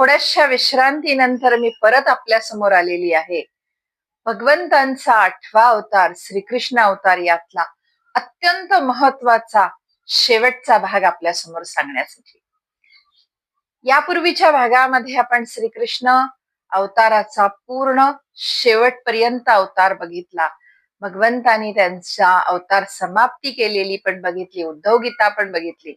थोड्याशा विश्रांतीनंतर मी परत आपल्या समोर आलेली आहे. भगवंतांचा 8वा अवतार श्रीकृष्ण अवतार यातला अत्यंत महत्वाचा शेवटचा भाग आपल्या समोर सांगण्यासाठी. यापूर्वीच्या भागामध्ये आपण श्रीकृष्ण अवताराचा पूर्ण शेवटपर्यंत अवतार बघितला. भगवंतांनी त्यांचा अवतार समाप्ती केलेली पण बघितली, उद्धव गीता पण बघितली.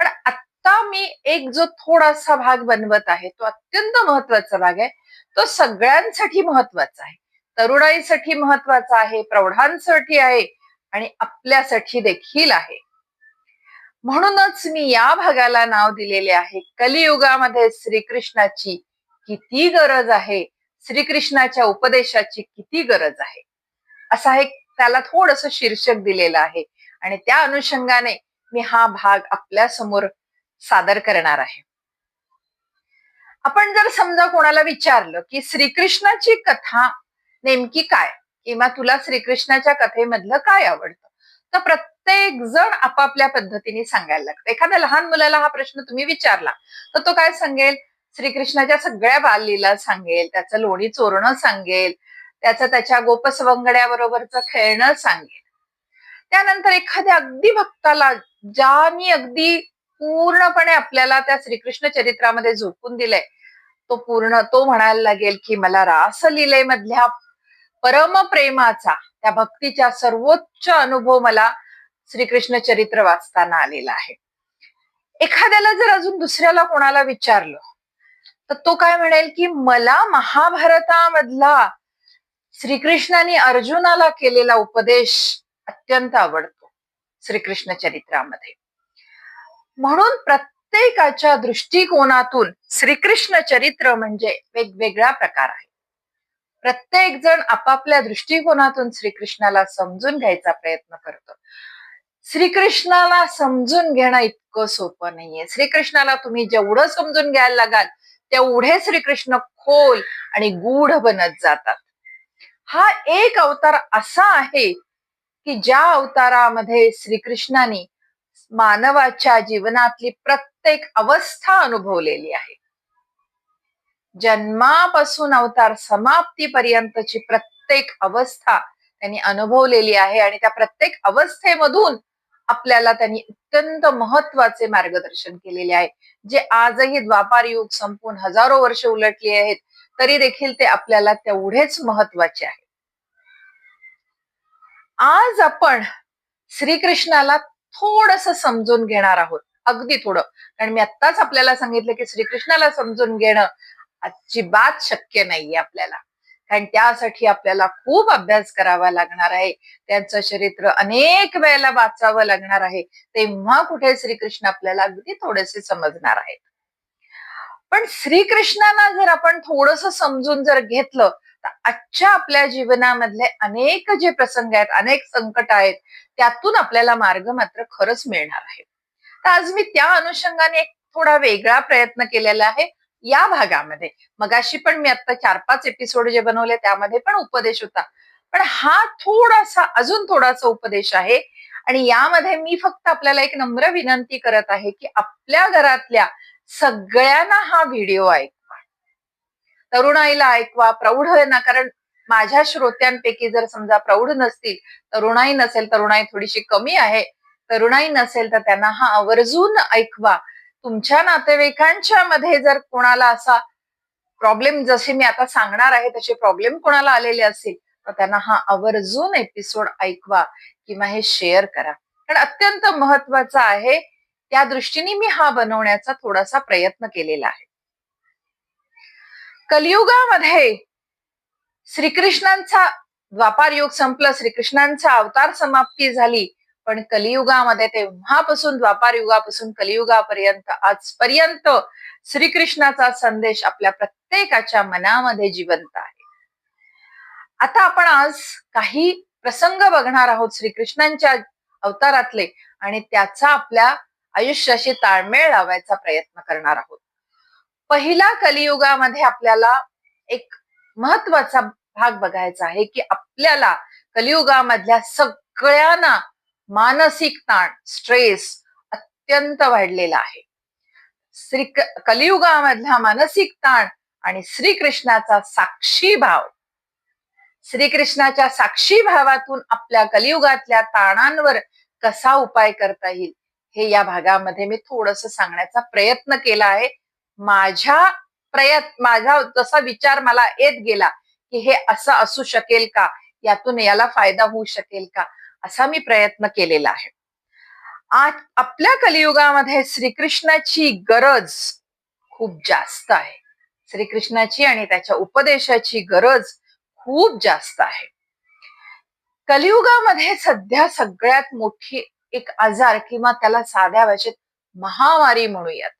पण आता मी एक जो थोडासा भाग बनवत आहे तो अत्यंत महत्वाचा भाग आहे. तो सगळ्यांसाठी महत्वाचा आहे, तरुणाईसाठी महत्वाचा आहे, प्रौढांसाठी आहे आणि आपल्यासाठी देखील आहे. म्हणूनच मी या भागाला नाव दिलेले आहे कलियुगामध्ये श्रीकृष्णाची किती गरज आहे, श्रीकृष्णाच्या उपदेशाची किती गरज आहे, असा एक त्याला थोडस शीर्षक दिलेलं आहे. आणि त्या अनुषंगाने मी हा भाग आपल्या समोर सादर करणार आहे. आपण जर समजा कोणाला विचारलं की श्रीकृष्णाची कथा नेमकी काय, किंवा तुला श्रीकृष्णाच्या कथेमधलं काय आवडतं, तर प्रत्येक जण आपापल्या पद्धतीने सांगायला लागतं. एखाद्या लहान मुलाला हा प्रश्न तुम्ही विचारला तर तो काय सांगेल? श्रीकृष्णाच्या सगळ्या बाललीला सांगेल, त्याचं लोणी चोरणं सांगेल, त्याच्या गोपसवंगड्याबरोबरचं खेळणं सांगेल. त्यानंतर एखाद्या अगदी भक्ताला, ज्यानी अगदी पूर्णपणे आपल्याला त्या श्रीकृष्ण चरित्रामध्ये झोकून दिलंय, तो म्हणायला लागेल की मला रासलीलेमधल्या परमप्रेमाचा, त्या भक्तीच्या सर्वोच्च अनुभव मला श्रीकृष्ण चरित्र वाचताना आलेला आहे. एखाद्याला जर अजून दुसऱ्याला कोणाला विचारलं तर तो काय म्हणेल की मला महाभारतामधला श्रीकृष्णाने अर्जुनाला केलेला उपदेश अत्यंत आवडतो श्रीकृष्ण चरित्रामध्ये. म्हणून प्रत्येकाच्या दृष्टिकोनातून श्रीकृष्ण चरित्र म्हणजे वेगवेगळा प्रकार आहे. प्रत्येक जण आपापल्या दृष्टिकोनातून श्रीकृष्णाला समजून घ्यायचा प्रयत्न करतो. श्रीकृष्णाला समजून घेणं इतकं सोपं नाहीये. श्रीकृष्णाला तुम्ही जेवढं समजून घ्यायला लागाल तेवढे श्रीकृष्ण खोल आणि गूढ बनत जातात. हा एक अवतार असा आहे की ज्या अवतारामध्ये श्रीकृष्णाने मानवाच्या जीवनातली प्रत्येक अवस्था अनुभवलेली आहे. जन्मापासून अवतार समाप्तीपर्यंतची प्रत्येक अवस्था त्यांनी अनुभवलेली आहे आणि त्या प्रत्येक अवस्थेमधून आपल्याला त्यांनी अत्यंत महत्वाचे मार्गदर्शन केलेले आहे, जे आजही द्वापार युग संपून हजारो वर्ष उलटली आहेत तरी देखील ते आपल्याला तेवढेच महत्वाचे आहे. आज आपण श्रीकृष्णाला थोडस समजून घेणार आहोत, अगदी थोडं. कारण मी आत्ताच आपल्याला सांगितलं की श्रीकृष्णाला समजून घेणं अजिबात शक्य नाहीये आपल्याला, कारण त्यासाठी आपल्याला खूप अभ्यास करावा लागणार आहे, त्यांचं चरित्र अनेक वेळेला वाचावं लागणार आहे, तेव्हा कुठे श्रीकृष्ण आपल्याला अगदी थोडेसे समजणार आहेत. पण श्रीकृष्णाला जर आपण थोडस समजून जर घेतलं तर आजच्या आपल्या जीवनामधले अनेक जे प्रसंग आहेत, अनेक संकट आहेत, त्यातून आपल्याला मार्ग मात्र खरंच मिळणार आहे. तर आज मी त्या अनुषंगाने एक थोडा वेगळा प्रयत्न केलेला आहे या भागामध्ये. मगाशी पण मी आता 4-5 एपिसोड जे बनवले त्यामध्ये पण उपदेश होता, पण हा अजून थोडासा उपदेश आहे. आणि यामध्ये मी फक्त आपल्याला एक नम्र विनंती करत आहे की आपल्या घरातल्या सगळ्यांना हा व्हिडिओ ऐकवा, तरुणाईला ऐकवा, प्रौढांना. कारण माझ्या श्रोत्यांपैकी जर समजा प्रौढ नसतील, तरुणाई नसेल, तरुणाई थोडीशी कमी आहे, तरुणाई नसेल तर त्यांना हा आवर्जून ऐकवा. तुमच्या नातेवाईकांच्या मध्ये जर कोणाला असा प्रॉब्लेम, जसे मी आता सांगणार आहे तसे प्रॉब्लेम कोणाला आलेले असतील तर त्यांना हा आवर्जून एपिसोड ऐकवा किंवा हे शेअर करा, कारण अत्यंत महत्वाचा आहे. त्या दृष्टीने मी हा बनवण्याचा थोडासा प्रयत्न केलेला आहे. कलियुगामध्ये श्रीकृष्णांचा द्वापार युग संपलं, श्रीकृष्णांचा अवतार समाप्ती झाली, पण कलियुगामध्ये तेव्हापासून, द्वापार युगापासून कलियुगापर्यंत आजपर्यंत श्रीकृष्णाचा संदेश आपल्या प्रत्येकाच्या मनामध्ये जिवंत आहे. आता आपण आज काही प्रसंग बघणार आहोत श्रीकृष्णांच्या अवतारातले आणि त्याचा आपल्या आयुष्याशी ताळमेळ लावायचा प्रयत्न करणार आहोत. पहिला कलियुगामध्ये आपल्याला एक महत्वाचा भाग बघायचा आहे की आपल्याला कलियुगामधल्या सगळ्यांना मानसिक ताण, स्ट्रेस अत्यंत वाढलेला आहे. कलियुगामधला मानसिक ताण आणि श्रीकृष्णाचा साक्षी भाव. श्रीकृष्णाच्या साक्षी भावातून आपल्या कलियुगातल्या ताणांवर कसा उपाय करता येईल हे या भागामध्ये मी थोडस सांगण्याचा प्रयत्न केला आहे. माझा जसा विचार मला येत गेला की हे असं असू शकेल का, यातून याला फायदा होऊ शकेल का, असा मी प्रयत्न केलेला आहे. आज आपल्या कलियुगामध्ये श्रीकृष्णाची गरज खूप जास्त आहे. श्रीकृष्णाची आणि त्याच्या उपदेशाची गरज खूप जास्त आहे. कलियुगामध्ये सध्या सगळ्यात मोठी एक आजार किंवा त्याला साध्या भाषेत महामारी म्हणूयात.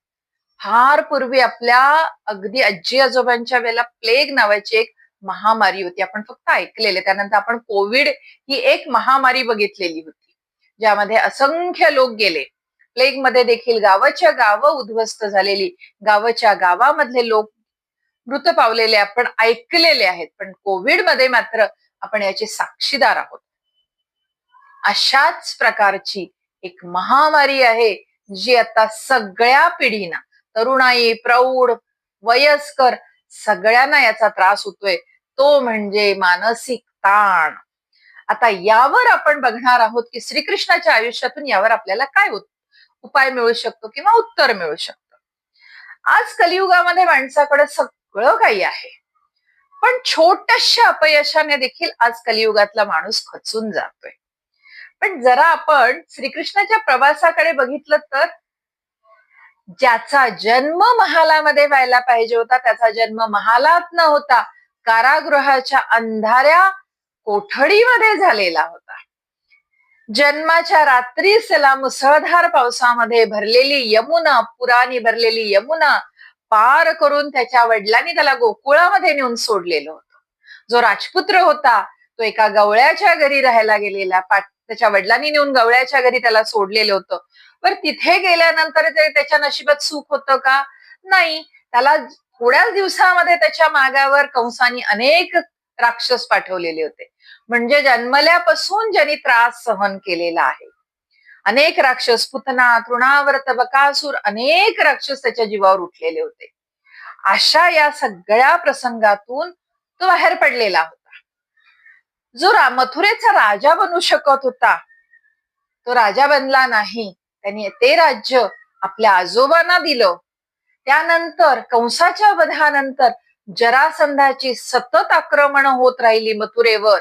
फार पूर्वी आपल्या अगदी आजी आजोबांच्या वेळेला प्लेग नावाची एक महामारी होती. आपण फक्त ऐकलेले. त्यानंतर आपण कोविड ही एक महामारी बघितलेली होती, ज्यामध्ये असंख्य लोक गेले. प्लेग मध्ये देखील गावाच्या गावं उद्ध्वस्त झालेली, गावाच्या गावामधले लोक मृत पावलेले आपण ऐकलेले आहेत. पण कोविड मध्ये मात्र आपण याचे साक्षीदार आहोत. अशाच प्रकारची एक महामारी आहे जी आता सगळ्या पिढींना, तरुणाई, प्रौढ, वयस्कर सगळ्यांना याचा त्रास होतोय. तो म्हणजे मानसिक ताण. आता यावर आपण बघणार आहोत की श्रीकृष्णाच्या आयुष्यातून यावर आपल्याला काय उपाय मिळू शकतो किंवा उत्तर मिळू शकतं. आज कलियुगामध्ये माणसाकडे सगळं काही आहे, पण छोट्याशा अपयशाने देखील आज कलियुगातला माणूस खचून जातोय. पण जरा आपण श्रीकृष्णाच्या प्रवासाकडे बघितलं तर ज्याचा जन्म महालामध्ये व्हायला पाहिजे होता त्याचा जन्म महालात न होता कारागृहाच्या अंधाऱ्या कोठडीमध्ये झालेला होता. जन्माच्या रात्रीस त्याला मुसळधार पावसामध्ये भरलेली यमुना, पुराने भरलेली यमुना पार करून त्याच्या वडिलांनी त्याला गोकुळामध्ये नेऊन सोडलेलं होतं. जो राजपुत्र होता तो एका गवळ्याच्या घरी राहायला गेलेला. त्याच्या वडिलांनी नेऊन गवळ्याच्या घरी त्याला सोडलेलं होतं. पण तिथे गेल्यानंतर त्याच्या नशिबात सुख होतं का? नाही. त्याला थोड्याच दिवसामध्ये त्याच्या मागावर कंसानी अनेक राक्षस पाठवलेले होते. म्हणजे जन्मल्यापासून ज्यांनी त्रास सहन केलेला आहे. अनेक राक्षस, पुतना, तृणावर्त, बकासूर, अनेक राक्षस त्याच्या जीवावर उठलेले होते. अशा या सगळ्या प्रसंगातून तो बाहेर पडलेला होता. जो मथुरेचा राजा बनू शकत होता तो राजा बनला नाही. त्यांनी ते राज्य आपल्या आजोबांना दिलं. त्यानंतर कंसाच्या वधानंतर जरासंधाची सतत आक्रमण होत राहिली मथुरेवर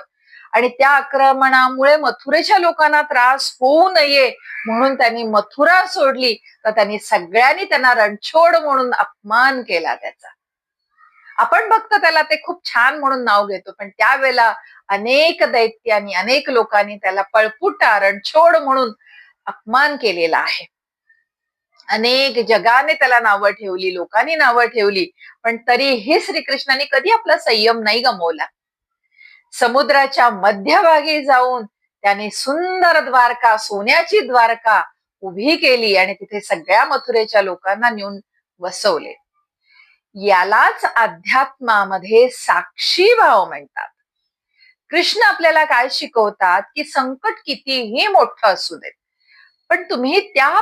आणि त्या आक्रमणामुळे मथुरेच्या लोकांना त्रास होऊ नये म्हणून त्यांनी मथुरा सोडली. तर त्यांनी सगळ्यांनी त्यांना रणछोड म्हणून अपमान केला त्याचा. आपण बघतो त्याला ते खूप छान म्हणून नाव घेतो, पण त्यावेळेला अनेक दैत्यांनी, अनेक लोकांनी त्याला पळपुटा, रणछोड म्हणून अपमान केलेला आहे. अनेक जगाने त्याला नावं ठेवली, लोकांनी नावं ठेवली, पण तरीही श्रीकृष्णाने कधी आपला संयम नाही गमावला. समुद्राच्या मध्यभागी जाऊन त्याने सुंदर द्वारका, सोन्याची द्वारका उभी केली आणि तिथे सगळ्या मथुरेच्या लोकांना नेऊन वसवले. यालाच अध्यात्मामध्ये साक्षी भाव म्हणतात. कृष्ण आपल्याला काय शिकवतात की संकट कितीही मोठं असू देत, पण तुम्ही त्या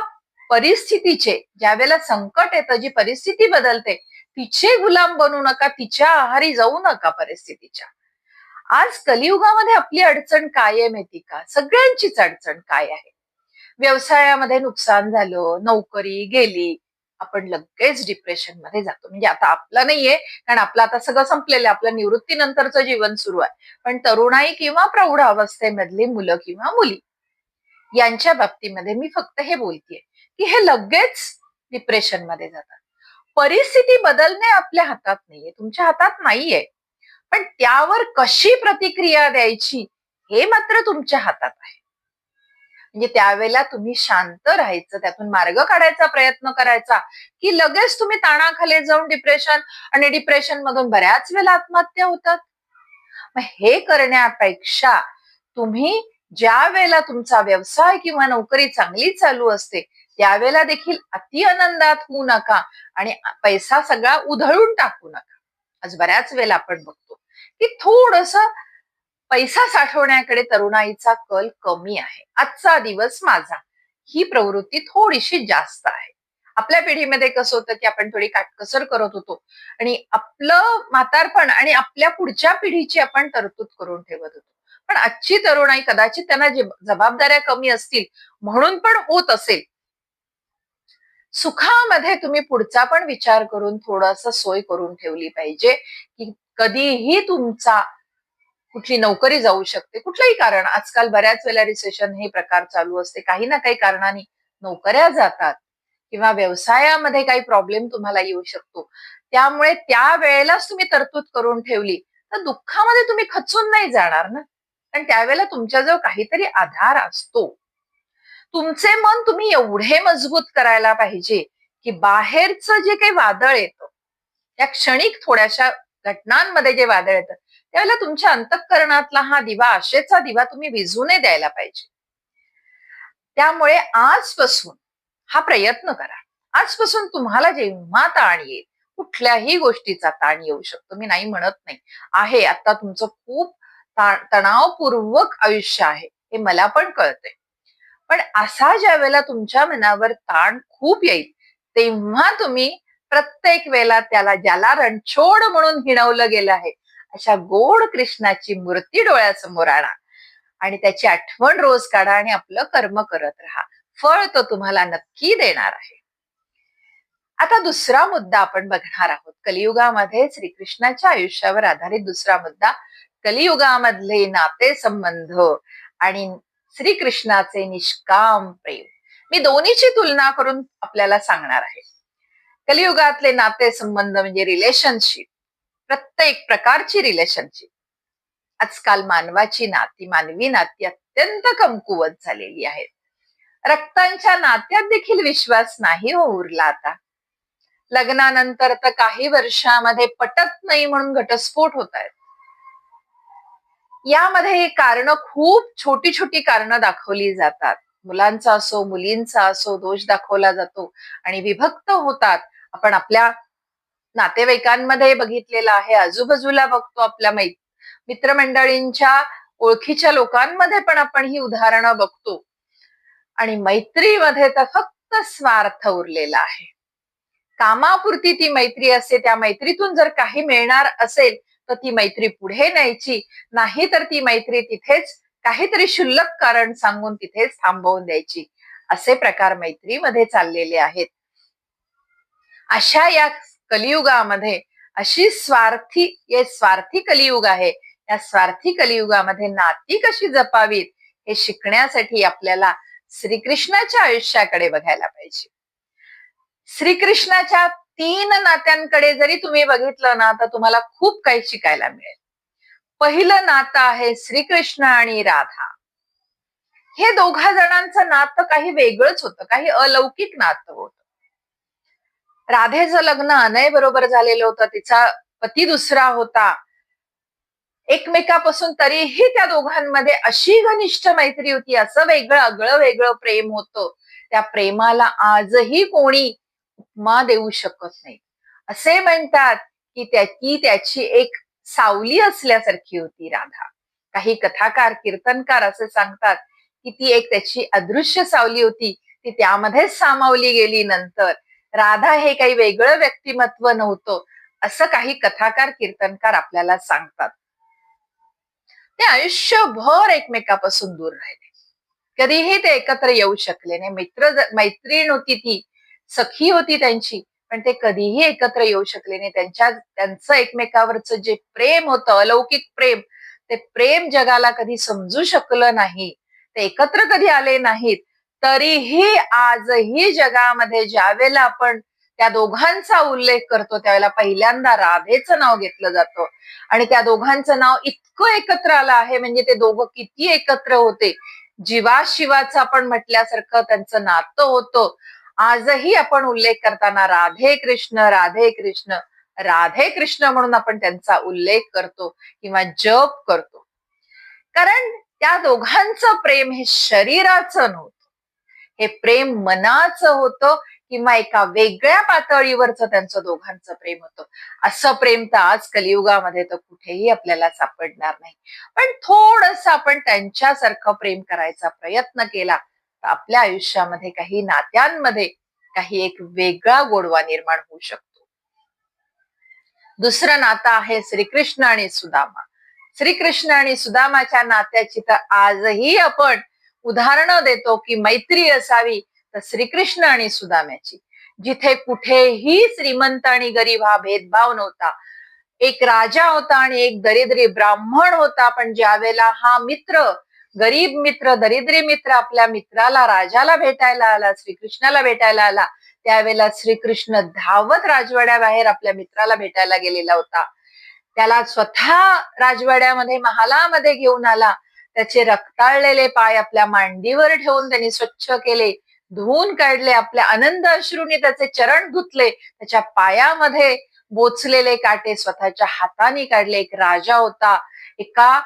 परिस्थितीचे, ज्या वेळेला संकट येतं, जी परिस्थिती बदलते, तिचे गुलाम बनू नका, तिच्या आहारी जाऊ नका परिस्थितीच्या. आज कलियुगामध्ये आपली अडचण काय आहे माहिती का? सगळ्यांचीच अडचण काय आहे? व्यवसायामध्ये नुकसान झालं, नोकरी गेली, आपण लगेच डिप्रेशन मध्ये जातो. म्हणजे आता आपलं नाहीये, कारण आपलं आता सगळं संपलेलं आहे, आपलं निवृत्तीनंतरचं जीवन सुरू आहे. पण तरुणाई किंवा प्रौढ अवस्थेमधली मुलं किंवा मुली यांच्या बाबतीमध्ये मी फक्त हे बोलतेय की हे लगेच डिप्रेशन मध्ये जातात. परिस्थिती बदलणे आपल्या हातात नाहीये, तुमच्या हातात नाहीये, पण त्यावर कशी प्रतिक्रिया द्यायची हे मात्र तुमच्या हातात आहे. म्हणजे त्यावेळेला तुम्ही शांत राहायचं, त्यातून मार्ग काढायचा प्रयत्न करायचा, की लगेच तुम्ही ताणाखाली जाऊन डिप्रेशन, आणि डिप्रेशन मधून बऱ्याच वेळेला आत्महत्या होतात. मग हे करण्यापेक्षा तुम्ही ज्या वेळेला तुमचा व्यवसाय किंवा नोकरी चांगली चालू असते त्यावेळेला देखील अति आनंदात होऊ नका आणि पैसा सगळा उधळून टाकू नका. आज बऱ्याच वेळेला आपण बघतो की थोडस पैसा साठवण्याकडे तरुणाईचा कल कमी आहे. आजचा दिवस माझा ही प्रवृत्ती थोडीशी जास्त आहे. आपल्या पिढीमध्ये कसं होतं की आपण थोडी काटकसर करत होतो आणि आपलं म्हातारपण आणि आपल्या पुढच्या पिढीची आपण तरतूद करून ठेवत होतो. पण आजची तरुणाई कदाचित त्यांना जबाबदाऱ्या कमी असतील म्हणून पण होत असेल. सुखामध्ये तुम्ही पुढचा पण विचार करून थोडंसं सोय करून ठेवली पाहिजे, की कधीही तुमचा कुठली नोकरी जाऊ शकते. कुठलंही कारण आजकाल बऱ्याच वेळेला रिसेशन हे प्रकार चालू असते. काही ना काही कारणाने नोकऱ्या जातात किंवा व्यवसायामध्ये काही प्रॉब्लेम तुम्हाला येऊ शकतो. त्यामुळे त्या वेळेलाच तुम्ही तरतूद करून ठेवली, तर दुःखामध्ये तुम्ही खचून नाही जाणार ना. कारण त्यावेळेला तुमच्याजवळ काहीतरी आधार असतो. तुमचे मन तुम्ही एवढे मजबूत करायला पाहिजे, की बाहेरचं जे काही वादळ येतं, त्या क्षणिक थोड्याशा घटनांमध्ये जे वादळ येतं, त्यावेळेला तुमच्या अंतःकरणातला हा दिवा, आशेचा दिवा तुम्ही विझू नाही द्यायला पाहिजे. त्यामुळे आजपासून हा प्रयत्न करा. आजपासून तुम्हाला जेव्हा ताण येईल, कुठल्याही गोष्टीचा ताण येऊ शकतो, मी नाही म्हणत नाही. आहे आता तुमचं खूप तणावपूर्वक आयुष्य आहे, हे मला पण कळतंय. पण असा ज्या वेळेला तुमच्या मनावर ताण खूप येईल, तेव्हा तुम्ही प्रत्येक वेळेला त्याला, ज्याला रणछोड म्हणून हिणवलं गेलं आहे, अशा गोड कृष्णाची मूर्ती डोळ्यासमोर आणा आणि त्याची आठवण रोज काढा आणि आपलं कर्म करत राहा. फळ तो तुम्हाला नक्की देणार आहे. आता दुसरा मुद्दा आपण बघणार आहोत. कलियुगामध्ये श्रीकृष्णाच्या आयुष्यावर आधारित दुसरा मुद्दा, कलियुगामधले नाते संबंध आणि श्रीकृष्णाचे निष्काम प्रेम. मी दोन्हीची तुलना करून आपल्याला सांगणार आहे. कलियुगातले नाते संबंध म्हणजे रिलेशनशिप, प्रत्येक प्रकारची रिलेशनशिप. आजकाल मानवी नाती अत्यंत कमकुवत झालेली आहेत. रक्तांच्या नात्यात देखील विश्वास नाही हो उरला आता. लग्नानंतर तर काही वर्षामध्ये पटत नाही म्हणून घटस्फोट होत आहेत. यामध्ये कारण खूप छोटी छोटी कारणं दाखवली जातात. मुलांचा असो, मुलींचा असो, दोष दाखवला जातो आणि विभक्त होतात. आपण आपल्या नातेवाईकांमध्ये बघितलेलं आहे, आजूबाजूला बघतो, आपल्या मित्रमंडळींच्या ओळखीच्या लोकांमध्ये पण आपण ही उदाहरणं बघतो. आणि मैत्रीमध्ये तर फक्त स्वार्थ उरलेला आहे. कामापुरती ती मैत्री असते. त्या मैत्रीतून जर काही मिळणार असेल तर ती मैत्री पुढे न्यायची, नाही तर ती मैत्री तिथेच काहीतरी क्षुल्लक कारण सांगून तिथेच थांबवून द्यायची. असे प्रकार मैत्रीमध्ये चाललेले आहेत. अशा या कलियुगामध्ये स्वार्थी कलियुग आहे. या स्वार्थी कलियुगामध्ये नाती कशी जपावीत हे शिकण्यासाठी आपल्याला श्रीकृष्णाच्या आयुष्याकडे बघायला पाहिजे. श्रीकृष्णाच्या 3 नात्यांकडे जरी तुम्ही बघितलं ना, तर तुम्हाला खूप काही शिकायला मिळेल. पहिलं नातं आहे श्रीकृष्ण आणि राधा. हे दोघा जणांचं नातं काही वेगळंच होतं, काही अलौकिक नातं होतं. राधेचं लग्न अनय बरोबर झालेलं होतं, तिचा पती दुसरा होता. एकमेकापासून तरीही त्या दोघांमध्ये अशी घनिष्ठ मैत्री होती, असं आगळं वेगळं प्रेम होतं. त्या प्रेमाला आजही कोणी उपमा देऊ शकत नाही. असे म्हणतात की त्याची एक सावली असल्यासारखी होती राधा. काही कथाकार, कीर्तनकार असे सांगतात की ती एक त्याची अदृश्य सावली होती, ती त्यामध्येच सामावली गेली. नंतर राधा हे काही वेगळं व्यक्तिमत्व नव्हतं, असं काही कथाकार, कीर्तनकार आपल्याला सांगतात. ते आयुष्यभर एकमेकापासून दूर राहिले, कधीही ते एकत्र येऊ शकले नाही. मैत्रीण होती, ती सखी होती त्यांची, पण ते कधीही एकत्र येऊ शकले नाही. त्यांचं एकमेकावरचं जे प्रेम होतं, अलौकिक प्रेम, ते प्रेम जगाला कधी समजू शकलं नाही. ते एकत्र कधी आले नाहीत. तरीही आजही जगामध्ये ज्या वेळेला आपण त्या दोघांचा उल्लेख करतो, त्यावेळेला पहिल्यांदा राधेचं नाव घेतलं जातं. आणि त्या दोघांचं नाव इतकं एकत्र आलं आहे, म्हणजे ते दोघं किती एकत्र होते. जीवाशिवाचं आपण म्हटल्यासारखं त्यांचं नातं होतं. आजही आपण उल्लेख करताना राधे कृष्ण, राधे कृष्ण, राधे कृष्ण म्हणून आपण त्यांचा उल्लेख करतो किंवा जप करतो. कारण त्या दोघांचं प्रेम हे शरीराचं नव्हतं, हे प्रेम मनाचं होतं किंवा एका वेगळ्या पातळीवरचं त्यांचं दोघांचं प्रेम होतं. असं प्रेम तर आज कलियुगामध्ये तर कुठेही आपल्याला सापडणार नाही. पण थोडंसं आपण त्यांच्यासारखं प्रेम करायचा प्रयत्न केला तर आपल्या आयुष्यामध्ये काही नात्यांमध्ये काही एक वेगळा गोडवा निर्माण होऊ शकतो. दुसरं नातं आहे श्रीकृष्ण आणि सुदामा. श्रीकृष्ण आणि सुदामाच्या नात्याची तर आजही आपण उदाहरणं देतो की मैत्री असावी तर श्रीकृष्ण आणि सुदाम्याची. जिथे कुठेही श्रीमंत आणि गरीब हा भेदभाव नव्हता. एक राजा होता आणि एक दरिद्री ब्राह्मण होता, पण ज्या वेळेला हा मित्र, गरीब मित्र, दरिद्री मित्र आपल्या मित्राला, राजाला भेटायला आला, श्रीकृष्णाला भेटायला आला, त्यावेळेला श्रीकृष्ण धावत राजवाड्याबाहेर आपल्या मित्राला भेटायला गेलेला होता. त्याला स्वतः राजवाड्यामध्ये, महालामध्ये घेऊन आला. त्याचे रक्ताळलेले पाय आपल्या मांडीवर ठेवून त्यांनी स्वच्छ केले, धुवून काढले. आपल्या आनंद अश्रूंनी त्याचे चरण धुतले. त्याच्या पायामध्ये बोचलेले काटे स्वतःच्या हाताने काढले. एक राजा होता, एका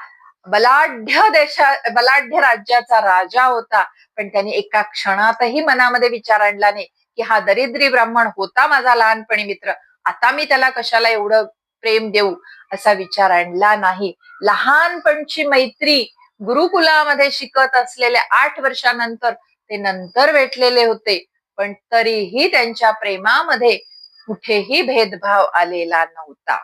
बलाढ्य राज्याचा राजा होता, पण त्यांनी एका क्षणातही मनामध्ये विचार आणला नाही की हा दरिद्री ब्राह्मण होता माझा लहानपणी मित्र, आता मी त्याला कशाला एवढं प्रेम देऊ, असा विचार आणला नाही. लहानपणची मैत्री, गुरुकुलामध्ये शिकत असलेल्या 8 वर्षानंतर ते नंतर भेटलेले होते, पण तरीही त्यांच्या प्रेमामध्ये कुठेही भेदभाव आलेला नव्हता.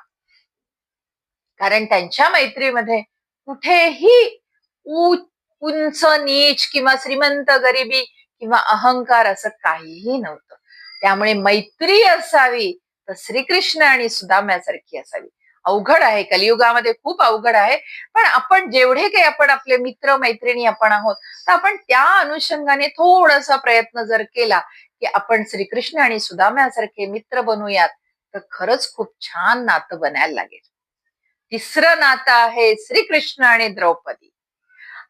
कारण त्यांच्या मैत्रीमध्ये कुठेही उंच नीच किंवा श्रीमंत गरिबी किंवा अहंकार असं काहीही नव्हतं. त्यामुळे मैत्री असावी तर श्रीकृष्ण आणि सुदाम्यासारखी असावी. अवघड आहे, कलियुगामध्ये खूप अवघड आहे, पण आपण जेवढे काही आपण आपले मित्र मैत्रिणी आपण आहोत, तर आपण त्या अनुषंगाने थोडासा प्रयत्न जर केला की आपण श्रीकृष्ण आणि सुदाम्यासारखे मित्र बनूयात, तर खरंच खूप छान नातं बनायला लागेल. तिसरं नातं आहे श्रीकृष्ण आणि द्रौपदी.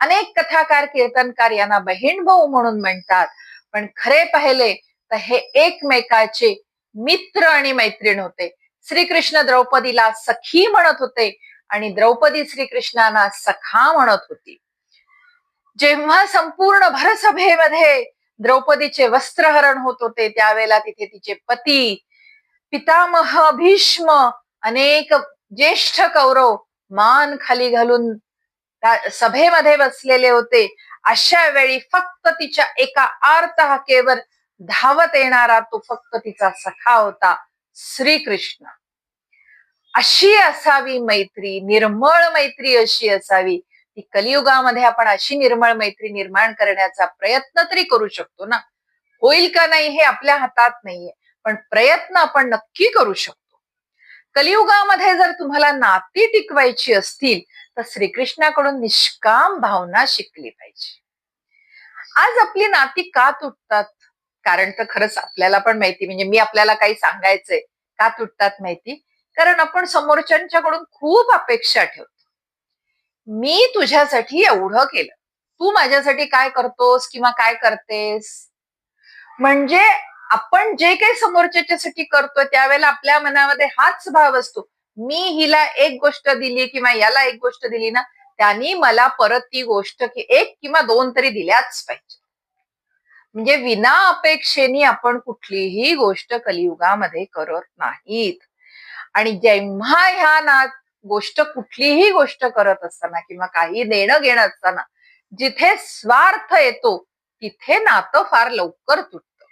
अनेक कथाकार, कीर्तनकार यांना बहीण भाऊ म्हणून म्हणतात, पण खरे पाहिले तर हे एकमेकाचे मित्र आणि मैत्रीण होते. श्रीकृष्ण द्रौपदीला सखी म्हणत होते आणि द्रौपदी श्रीकृष्णांना सखा म्हणत होती. जेव्हा संपूर्ण भरसभेमध्ये द्रौपदीचे वस्त्रहरण होत होते, त्यावेळेला तिथे तिचे पती, पितामह भीष्म, अनेक ज्येष्ठ कौरव मान खाली घालून सभेमध्ये बसलेले होते. अशा वेळी फक्त तिच्या एका आर्त हाकेवर धावत येणारा तो फक्त तिचा सखा होता, श्रीकृष्ण. अशी असावी मैत्री, निर्मळ मैत्री अशी असावी. ती कलियुगामध्ये आपण अशी निर्मळ मैत्री निर्माण करण्याचा प्रयत्न तरी करू शकतो ना. होईल का नाही हे आपल्या हातात नाहीये, पण प्रयत्न आपण नक्की करू शकतो. कलियुगामध्ये जर तुम्हाला नाती टिकवायची असतील तर श्रीकृष्णाकडून निष्काम भावना शिकली पाहिजे. आज आपली नाती का तुटतात? कारण तर खरंच आपल्याला पण माहिती, म्हणजे मी आपल्याला काही सांगायचंय का तुटतात माहिती, कारण आपण समोरच्यांच्याकडून खूप अपेक्षा ठेवतो. मी तुझ्यासाठी एवढं केलं, तू माझ्यासाठी काय करतोस किंवा काय करतेस, म्हणजे आपण जे काही समोरच्यासाठी करतोय त्यावेळेला आपल्या मनामध्ये हाच भाव असतो, मी हिला एक गोष्ट दिली किंवा याला एक गोष्ट दिली ना, त्यांनी मला परत ती गोष्ट एक किंवा 2 तरी दिल्याच पाहिजे. म्हणजे विना अपेक्षेने आपण कुठलीही गोष्ट कलियुगामध्ये करत नाहीत. आणि जेव्हा ह्या गोष्ट, कुठलीही गोष्ट करत असताना किंवा काही देणं घेणं असताना जिथे स्वार्थ येतो तिथे नातं फार लवकर तुटतं.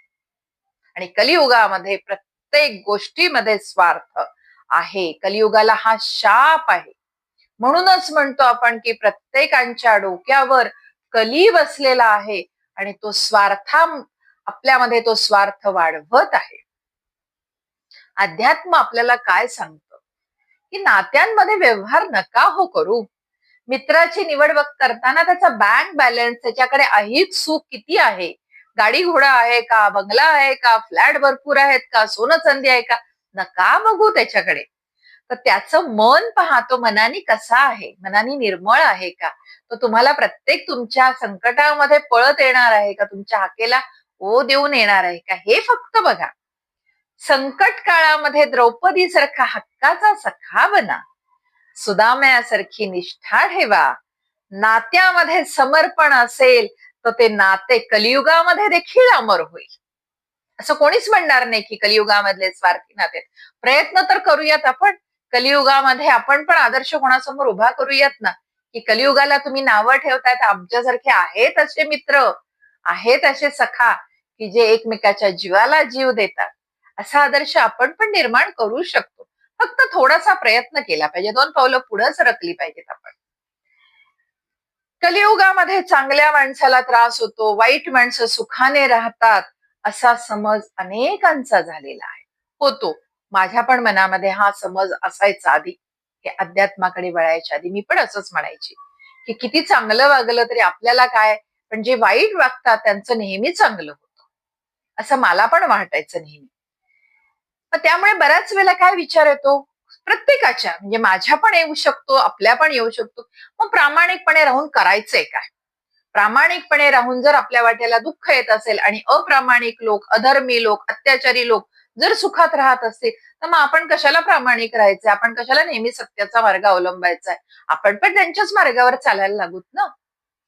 आणि कलियुगामध्ये प्रत्येक गोष्टीमध्ये स्वार्थ आहे. कलियुगाला हा शाप आहे. म्हणूनच म्हणतो आपण की प्रत्येकांच्या डोक्यावर कली बसलेला आहे आणि तो आपल्यामध्ये तो स्वार्थ वाढवत आहे. अध्यात्म आपल्याला काय सांगतं की नात्यांमध्ये व्यवहार नका हो करू. मित्राची निवड करताना त्याचा बँक बॅलन्स, त्याच्याकडे ऐहिक सुख किती आहे, गाडी घोडा आहे का, बंगला आहे का, फ्लॅट भरपूर आहेत का, सोनं चांदी आहे का, नका बघू त्याच्याकडे. तर त्याचं मन पहा, तो मनाने कसा आहे, मनाने निर्मळ आहे का, तो तुम्हाला प्रत्येक तुमच्या संकटामध्ये पळत येणार आहे का, तुमच्या हाकेला ओ देऊन येणार आहे का, हे फक्त बघा. संकट काळामध्ये द्रौपदी सारखा हक्काचा सखा बना, सुदाम्यासारखी निष्ठा ठेवा. नात्यामध्ये समर्पण असेल तर ते नाते कलियुगामध्ये देखील अमर होईल. असं कोणीच म्हणणार नाही की कलियुगामधले स्वार्थी नाते. प्रयत्न तर करूयात आपण कलियुगामध्ये, आपण पण आदर्श कोणासमोर उभा करूयात ना, की कलियुगाला तुम्ही नावं ठेवतायत आमच्यासारखे आहेत असे मित्र, आहेत असे सखा, की जे एकमेकाच्या जीवाला जीव देतात, असा आदर्श आपण पण निर्माण करू शकतो. फक्त थोडासा प्रयत्न केला पाहिजे, 2 पावलं पुढे सरकली पाहिजेत आपण. कलियुगामध्ये चांगल्या माणसाला त्रास होतो, वाईट माणसं सुखाने राहतात, असा समज अनेकांचा झालेला आहे. होतो. माझ्या पण मनामध्ये हा समज असायचा आधी. हे अध्यात्माकडे वळायच्या आधी मी पण असंच म्हणायची, की किती चांगलं वागलं तरी आपल्याला काय, पण जे वाईट वागतात त्यांचं नेहमी चांगलं होतं. असं मला पण वाटायचं नेहमी. मग त्यामुळे बऱ्याच वेळेला काय विचार येतो, प्रत्येकाच्या म्हणजे माझ्या पण येऊ शकतो, आपल्या पण येऊ शकतो. मग प्रामाणिकपणे राहून करायचंय काय? प्रामाणिकपणे राहून जर आपल्या वाट्याला दुःख येत असेल आणि अप्रामाणिक लोक, अधर्मी लोक, अत्याचारी लोक जर सुखात राहत असतील, तर मग आपण कशाला प्रामाणिक राहायचंय? आपण कशाला नेहमी सत्याचा मार्ग अवलंबायचा आहे? आपण पण त्यांच्याच मार्गावर चालायला लागूत ना.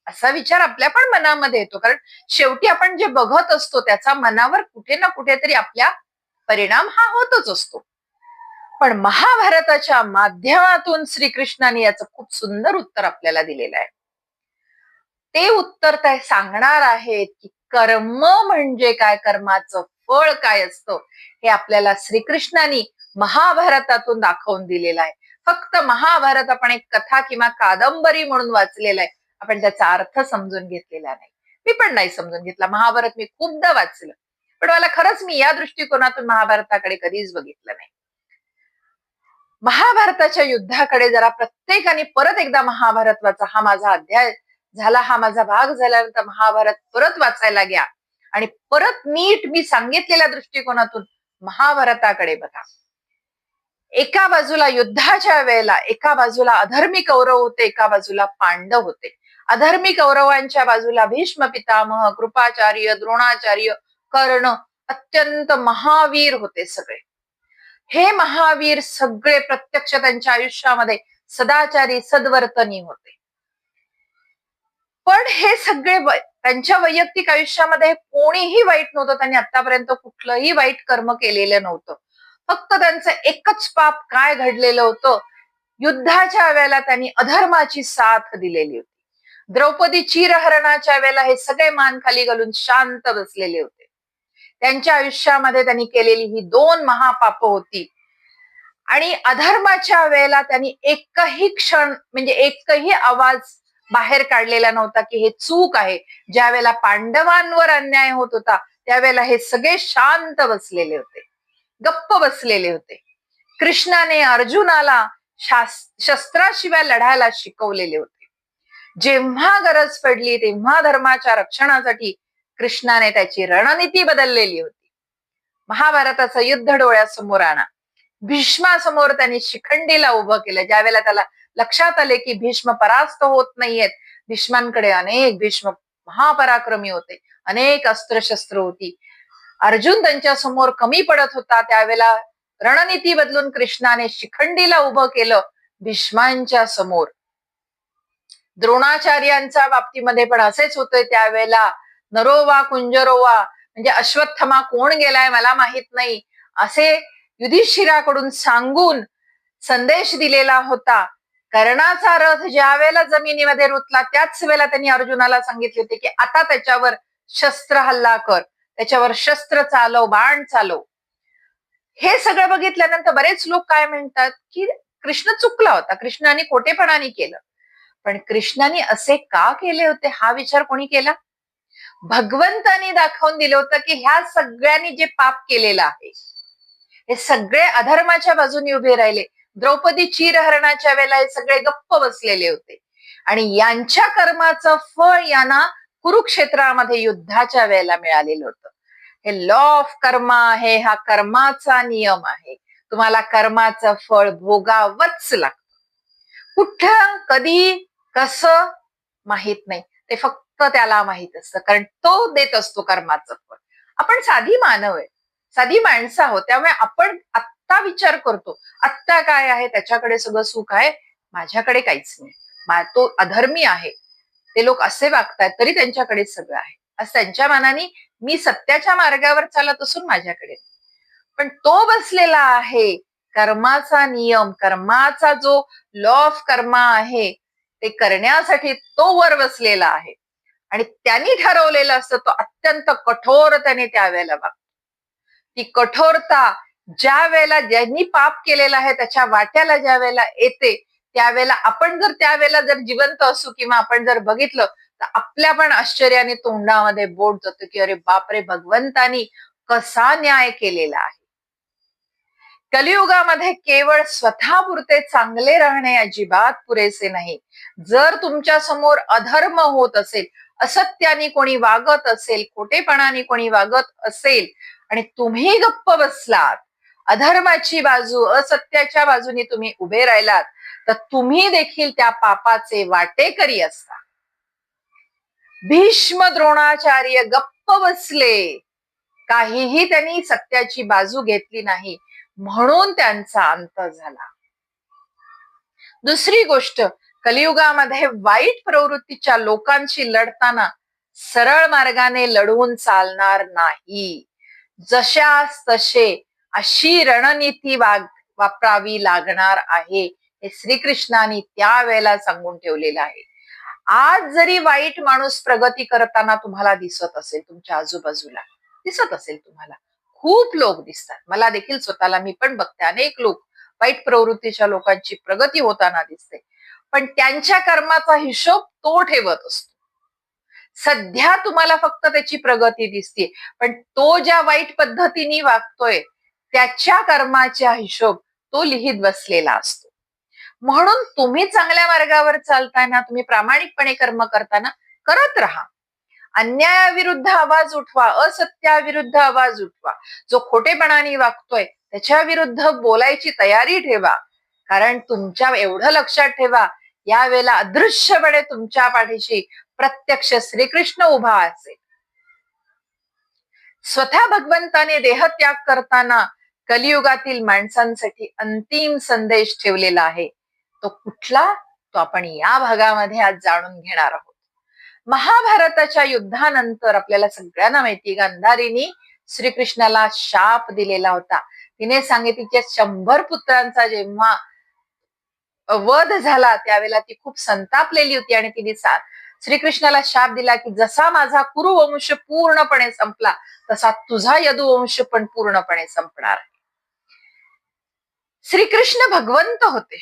असा विचार आपल्या पण मनामध्ये येतो, कारण शेवटी आपण जे बघत असतो त्याचा मनावर कुठे ना कुठेतरी आपल्या परिणाम हा होतच असतो. पण महाभारताच्या माध्यमातून श्रीकृष्णाने याचं खूप सुंदर उत्तर आपल्याला दिलेलं आहे. ते उत्तर ते सांगणार आहेत की कर्म म्हणजे काय, कर्माचं फळ काय असतं, हे आपल्याला श्रीकृष्णाने महाभारतातून दाखवून दिलेलं आहे. फक्त महाभारत आपण एक कथा किंवा कादंबरी म्हणून वाचलेला आहे, आपण त्याचा अर्थ समजून घेतलेला नाही. मी पण नाही समजून घेतला. महाभारत मी खूपदा वाचलं, पण मला खरंच मी या दृष्टिकोनातून महाभारताकडे कधीच बघितलं नाही. महाभारताच्या युद्धाकडे जरा प्रत्येकाने परत एकदा महाभारत वाचा. हा माझा अध्याय झाला, हा माझा भाग झाल्यानंतर महाभारत परत वाचायला घ्या आणि परत नीट मी सांगितलेल्या दृष्टिकोनातून महाभारताकडे बघा. एका बाजूला युद्धाच्या वेळेला एका बाजूला अधर्मी कौरव होते, एका बाजूला पांडव होते. अधर्मी कौरवांच्या बाजूला भीष्म पितामह, कृपाचार्य, द्रोणाचार्य, कर्ण अत्यंत महावीर होते सगळे. हे महावीर सगळे प्रत्यक्ष त्यांच्या आयुष्यामध्ये सदाचारी, सद्वर्तनी होते. पण हे सगळे त्यांच्या वैयक्तिक आयुष्यामध्ये कोणीही वाईट नव्हतं. त्यांनी आतापर्यंत कुठलंही वाईट कर्म केलेलं नव्हतं. फक्त त्यांचं एकच पाप काय घडलेलं होतं, युद्धाच्या वेळेला त्यांनी अधर्माची साथ दिलेली होती. द्रौपदी चीरहरणाच्या वेळेला हे सगळे मान खाली घालून शांत बसलेले होते. त्यांच्या आयुष्यामध्ये त्यांनी केलेली ही 2 महापाप होती. आणि अधर्माच्या वेळेला त्यांनी एकही क्षण म्हणजे एकही आवाज बाहेर काढलेला नव्हता की हे चूक आहे. ज्या वेळेला पांडवांवर अन्याय होत होता त्यावेळेला हे सगळे शांत बसलेले होते, गप्प बसलेले होते. कृष्णाने अर्जुनाला शस्त्राशिवाय लढायला शिकवलेले होते. जेव्हा गरज पडली तेव्हा धर्माच्या रक्षणासाठी कृष्णाने त्याची रणनीती बदललेली होती. महाभारताचं युद्ध डोळ्यासमोर आणा. भीष्मासमोर त्यांनी शिखंडीला उभं केलं. ज्यावेळेला त्याला लक्षात आले की भीष्म परास्त होत नाहीयेत, भीष्मांकडे भीष्म महापराक्रमी होते, अनेक अस्त्रशस्त्र होती, अर्जुन त्यांच्या समोर कमी पडत होता, त्यावेळेला रणनीती बदलून कृष्णाने शिखंडीला उभं केलं भीष्मांच्या समोर. द्रोणाचार्यांच्या बाबतीमध्ये पण असेच होते. त्यावेळेला नरोवा कुंजरोवा म्हणजे अश्वत्थमा कोण गेलाय मला माहित नाही असे युधिष्ठिराकडून सांगून संदेश दिलेला होता. कर्णाचा रथ ज्या वेळेला जमिनीमध्ये रुतला त्याच वेळेला त्यांनी अर्जुनाला सांगितले होते की आता त्याच्यावर शस्त्र हल्ला कर, त्याच्यावर शस्त्र चालव, बाण चालव. हे सगळं बघितल्यानंतर बरेच लोक काय म्हणतात की कृष्ण चुकला होता, कृष्णाने खोटेपणाने केलं. पण कृष्णाने असे का केले होते हा विचार कोणी केला? भगवंतानी दाखवून दिलं होतं की ह्या सगळ्यांनी जे पाप केलेलं आहे, हे सगळे अधर्माच्या बाजूने उभे राहिले. द्रौपदी चीरहरणाच्या वेळेला हे सगळे गप्प बसलेले होते आणि यांच्या कर्माचं फळ यांना कुरुक्षेत्रामध्ये युद्धाच्या वेळेला मिळालेलं होतं. हे लॉ ऑफ कर्मा आहे, हा कर्माचा नियम आहे. तुम्हाला कर्माचं फळ भोगावंच लागतं. कुठं, कधी, कसं माहित नाही, ते फक्त त्याला माहित असतं, कारण तो देत असतो कर्माचं फळ. आपण साधी मानव आहे, साधी माणसं आहोत, त्यामुळे आपण आत्ता विचार करतो आत्ता काय आहे त्याच्याकडे सगळं सुख आहे, माझ्याकडे काहीच नाही. तो अधर्मी आहे, ते लोक असे वागतात तरी त्यांच्याकडे सगळं आहे, असं त्यांच्या मनाने मी सत्याच्या मार्गावर चालत असून माझ्याकडे. पण तो बसलेला आहे कर्माचा नियम, कर्माचा जो लॉ ऑफ कर्मा आहे ते करण्यासाठी तो वर बसलेला आहे. आणि त्यांनी ठरवलेलं असतं तो अत्यंत कठोर त्याने त्यावेळेला वागतो. ती कठोरता ज्या वेळेला ज्यांनी पाप केलेलं आहे त्याच्या वाट्याला ज्या वेळेला येते, त्यावेळेला आपण जर त्यावेळेला जर जिवंत असू किंवा आपण जर बघितलं तर आपल्या पण आश्चर्याने तोंडामध्ये बोट जातो की अरे बापरे, भगवंतानी कसा न्याय केलेला आहे. कलियुगामध्ये केवळ स्वतःपुरते चांगले राहणे अजिबात पुरेसे नाही. जर तुमच्या समोर अधर्म होत असेल, असत्याने कोणी वागत असेल, खोटेपणाने कोणी वागत असेल आणि तुम्ही गप्प बसलात, अधर्माची बाजू असत्याच्या बाजूने तुम्ही उभे राहिलात, तर तुम्ही देखील त्या पापाचे वाटेकरी असता. भीष्म द्रोणाचार्य गप्प बसले, काहीही त्यांनी सत्याची बाजू घेतली नाही, म्हणून त्यांचा अंत झाला. दुसरी गोष्ट, कलियुगामध्ये वाईट प्रवृत्तीच्या लोकांशी लढताना सरळ मार्गाने लढवून चालणार नाही. जशास तसे अशी रणनीती वापरावी लागणार आहे, हे श्रीकृष्णाने त्यावेळेला सांगून ठेवलेलं आहे. आज जरी वाईट माणूस प्रगती करताना तुम्हाला दिसत असेल, तुमच्या आजूबाजूला दिसत असेल, तुम्हाला खूप लोक दिसतात, मला देखील स्वतःला मी पण बघते, अनेक लोक वाईट प्रवृत्तीच्या लोकांची प्रगती होताना दिसते, पण त्यांच्या कर्माचा हिशोब तो ठेवत असतो. सध्या तुम्हाला फक्त त्याची प्रगती दिसते, पण तो ज्या वाईट पद्धतीने वागतोय त्याच्या कर्माचा हिशोब तो लिहित बसलेला असतो. म्हणून तुम्ही चांगल्या मार्गावर चालताना, तुम्ही प्रामाणिकपणे कर्म करताना करत राहा. अन्यायाविरुद्ध आवाज उठवा, असत्याविरुद्ध आवाज उठवा. जो खोटेपणाने वागतोय त्याच्या विरुद्ध बोलायची तयारी ठेवा. कारण तुमच्या एवढं लक्षात ठेवा, यावेळेला अदृश्यपणे तुमच्या पाठीशी प्रत्यक्ष श्रीकृष्ण उभा असेल. स्वतः भगवंताने देहत्याग करताना कलियुगातील माणसांसाठी अंतिम संदेश ठेवलेला आहे. तो कुठला, तो आपण या भागामध्ये आज जाणून घेणार आहोत. महाभारताच्या युद्धानंतर आपल्याला सगळ्यांना माहिती, गांधारीनी श्रीकृष्णाला शाप दिलेला होता. तिने सांगितली 100 पुत्रांचा जेव्हा वध झाला त्यावेळेला ती खूप संतापलेली होती आणि तिने श्रीकृष्णाला शाप दिला की जसा माझा कुरुवंश पूर्णपणे संपला तसा तुझा यदुवंश पण पूर्णपणे संपणार आहे. श्रीकृष्ण भगवंत होते.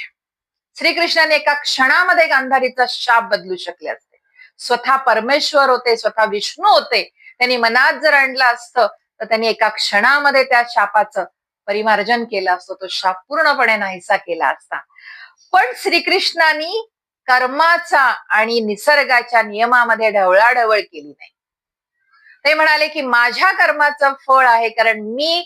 श्रीकृष्णाने एका क्षणामध्ये गांधारीचा शाप बदलू शकले असते. स्वतः परमेश्वर होते, स्वतः विष्णू होते. त्यांनी मनात जर आणलं असतं तर त्यांनी एका क्षणामध्ये त्या शापाचं परिमार्जन केलं असतं, तो शाप पूर्णपणे नाहीसा केला असता. पण श्रीकृष्णांनी कर्माचा आणि निसर्गाच्या नियमामध्ये ढवळाढवळ केली नाही. ते म्हणाले की माझ्या कर्माचं फळ आहे, कारण मी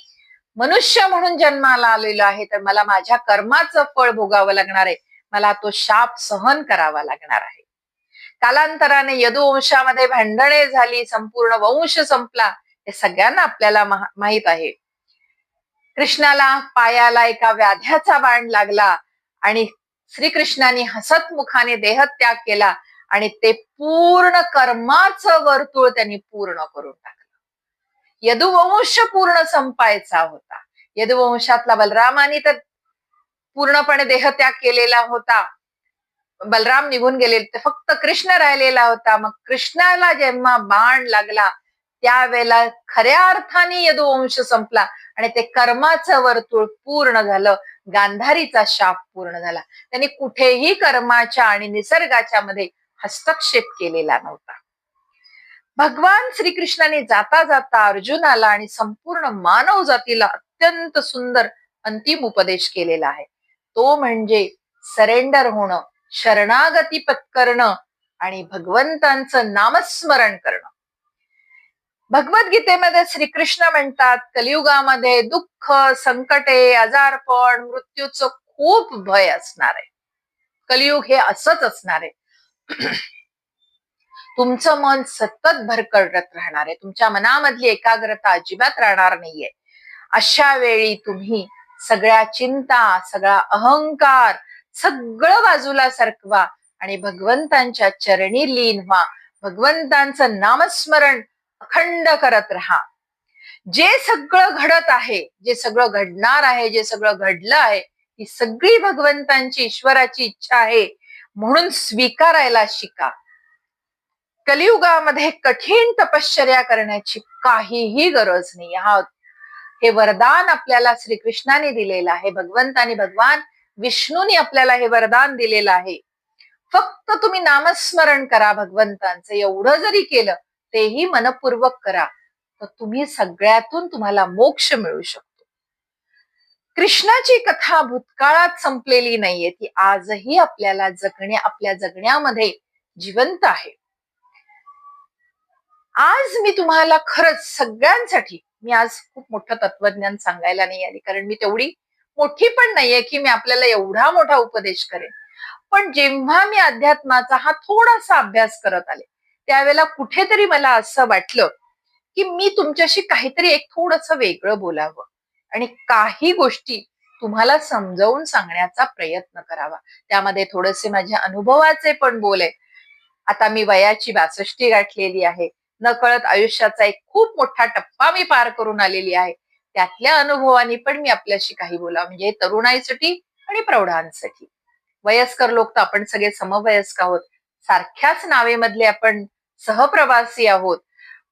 मनुष्य म्हणून जन्माला आलेलो आहे, तर मला माझ्या कर्माचं फळ भोगावं लागणार आहे, मला तो शाप सहन करावा लागणार आहे. कालांतराने यदुवंशामध्ये भांडणे झाली, संपूर्ण वंश संपला, हे सगळ्यांना आपल्याला माहित आहे. कृष्णाला पायाला एका व्याध्याचा बाण लागला आणि श्रीकृष्णाने हसतमुखाने देहत्याग केला आणि ते पूर्ण कर्माचं वर्तुळ त्यांनी पूर्ण करून टाकलं. यदुवंश पूर्ण संपायचा होता. यदुवंशातला बलरामाने तर पूर्णपणे देहत्याग केलेला होता, बलराम निघून गेले, फक्त कृष्ण राहिलेला होता. मग कृष्णाला जेव्हा बाण लागला त्यावेळेला खऱ्या अर्थाने यदुवंश संपला आणि ते कर्माचं वर्तुळ पूर्ण झालं. गांधारीचा शाप पूर्ण झाला. त्यांनी कुठेही कर्माच्या आणि निसर्गाच्या मध्ये हस्तक्षेप केलेला नव्हता. भगवान श्रीकृष्णाने जाता जाता अर्जुनाला आणि संपूर्ण मानव जातीला अत्यंत सुंदर अंतिम उपदेश केलेला आहे. तो म्हणजे सरेंडर होणं, शरणागती पत्करणं आणि भगवंतांचं नामस्मरण करणं. भगवद्गीतेमध्ये श्रीकृष्ण म्हणतात, कलियुगामध्ये दुःख, संकटे, आजारपण, मृत्यूचं खूप भय असणार आहे. कलियुग हे असंच असणार आहे. तुमचं मन सतत भरकटत राहणार आहे, तुमच्या मनामधली एकाग्रता अजिबात राहणार नाहीये. अशा वेळी तुम्ही सगळ्या चिंता, सगळा अहंकार सगळं बाजूला सरकवा आणि भगवंतांच्या चरणी लीन व्हा. भगवंतांचं नामस्मरण अखंड करत राहा. जे सगळं घडत आहे, जे सगळं घडणार आहे, जे सगळं घडलं आहे, ही सगळी भगवंतांची, ईश्वराची इच्छा आहे, म्हणून स्वीकारायला शिका. कलियुगामध्ये कठीण तपश्चर्या करण्याची काहीही गरज नाही. हे वरदान आपल्याला श्रीकृष्णाने दिलेलं आहे, भगवंतानी भगवान विष्णूंनी आपल्याला हे वरदान दिलेलं आहे. फक्त तुम्ही नामस्मरण करा भगवंतांचं. एवढं जरी केलं तेही मनपूर्वक करा तर तुम्ही सगळ्यातून तुम्हाला मोक्ष मिळू शकतो. कृष्णाची कथा भूतकाळात संपलेली नाहीये, ती आजही आपल्या जगण्यामध्ये जिवंत आहे. आज मी तुम्हाला खरंच सगळ्यांसाठी, मी आज खूप मोठं तत्वज्ञान सांगायला नाही आली, कारण मी तेवढी मोठी पण नाहीये की मी आपल्याला एवढा मोठा उपदेश करेन. पण जेव्हा मी अध्यात्माचा हा थोडासा अभ्यास करत आले त्यावेळेला कुठेतरी मला असं वाटलं की मी तुमच्याशी काहीतरी एक थोडंसं वेगळं बोलावं आणि काही गोष्टी तुम्हाला समजावून सांगण्याचा प्रयत्न करावा. त्यामध्ये थोडेसे माझ्या अनुभवाचे पण बोल आहे. आता मी वयाची 62 गाठलेली आहे. नकळत आयुष्याचा एक खूप मोठा टप्पा मी पार करून आलेली आहे. त्यातल्या अनुभवानी पण मी आपल्याशी काही बोलावं, म्हणजे तरुणाईसाठी आणि प्रौढांसाठी. वयस्कर लोक तर आपण सगळे समवयस्क आहोत, सारख्याच नावेमधले आपण सहप्रवासी आहोत.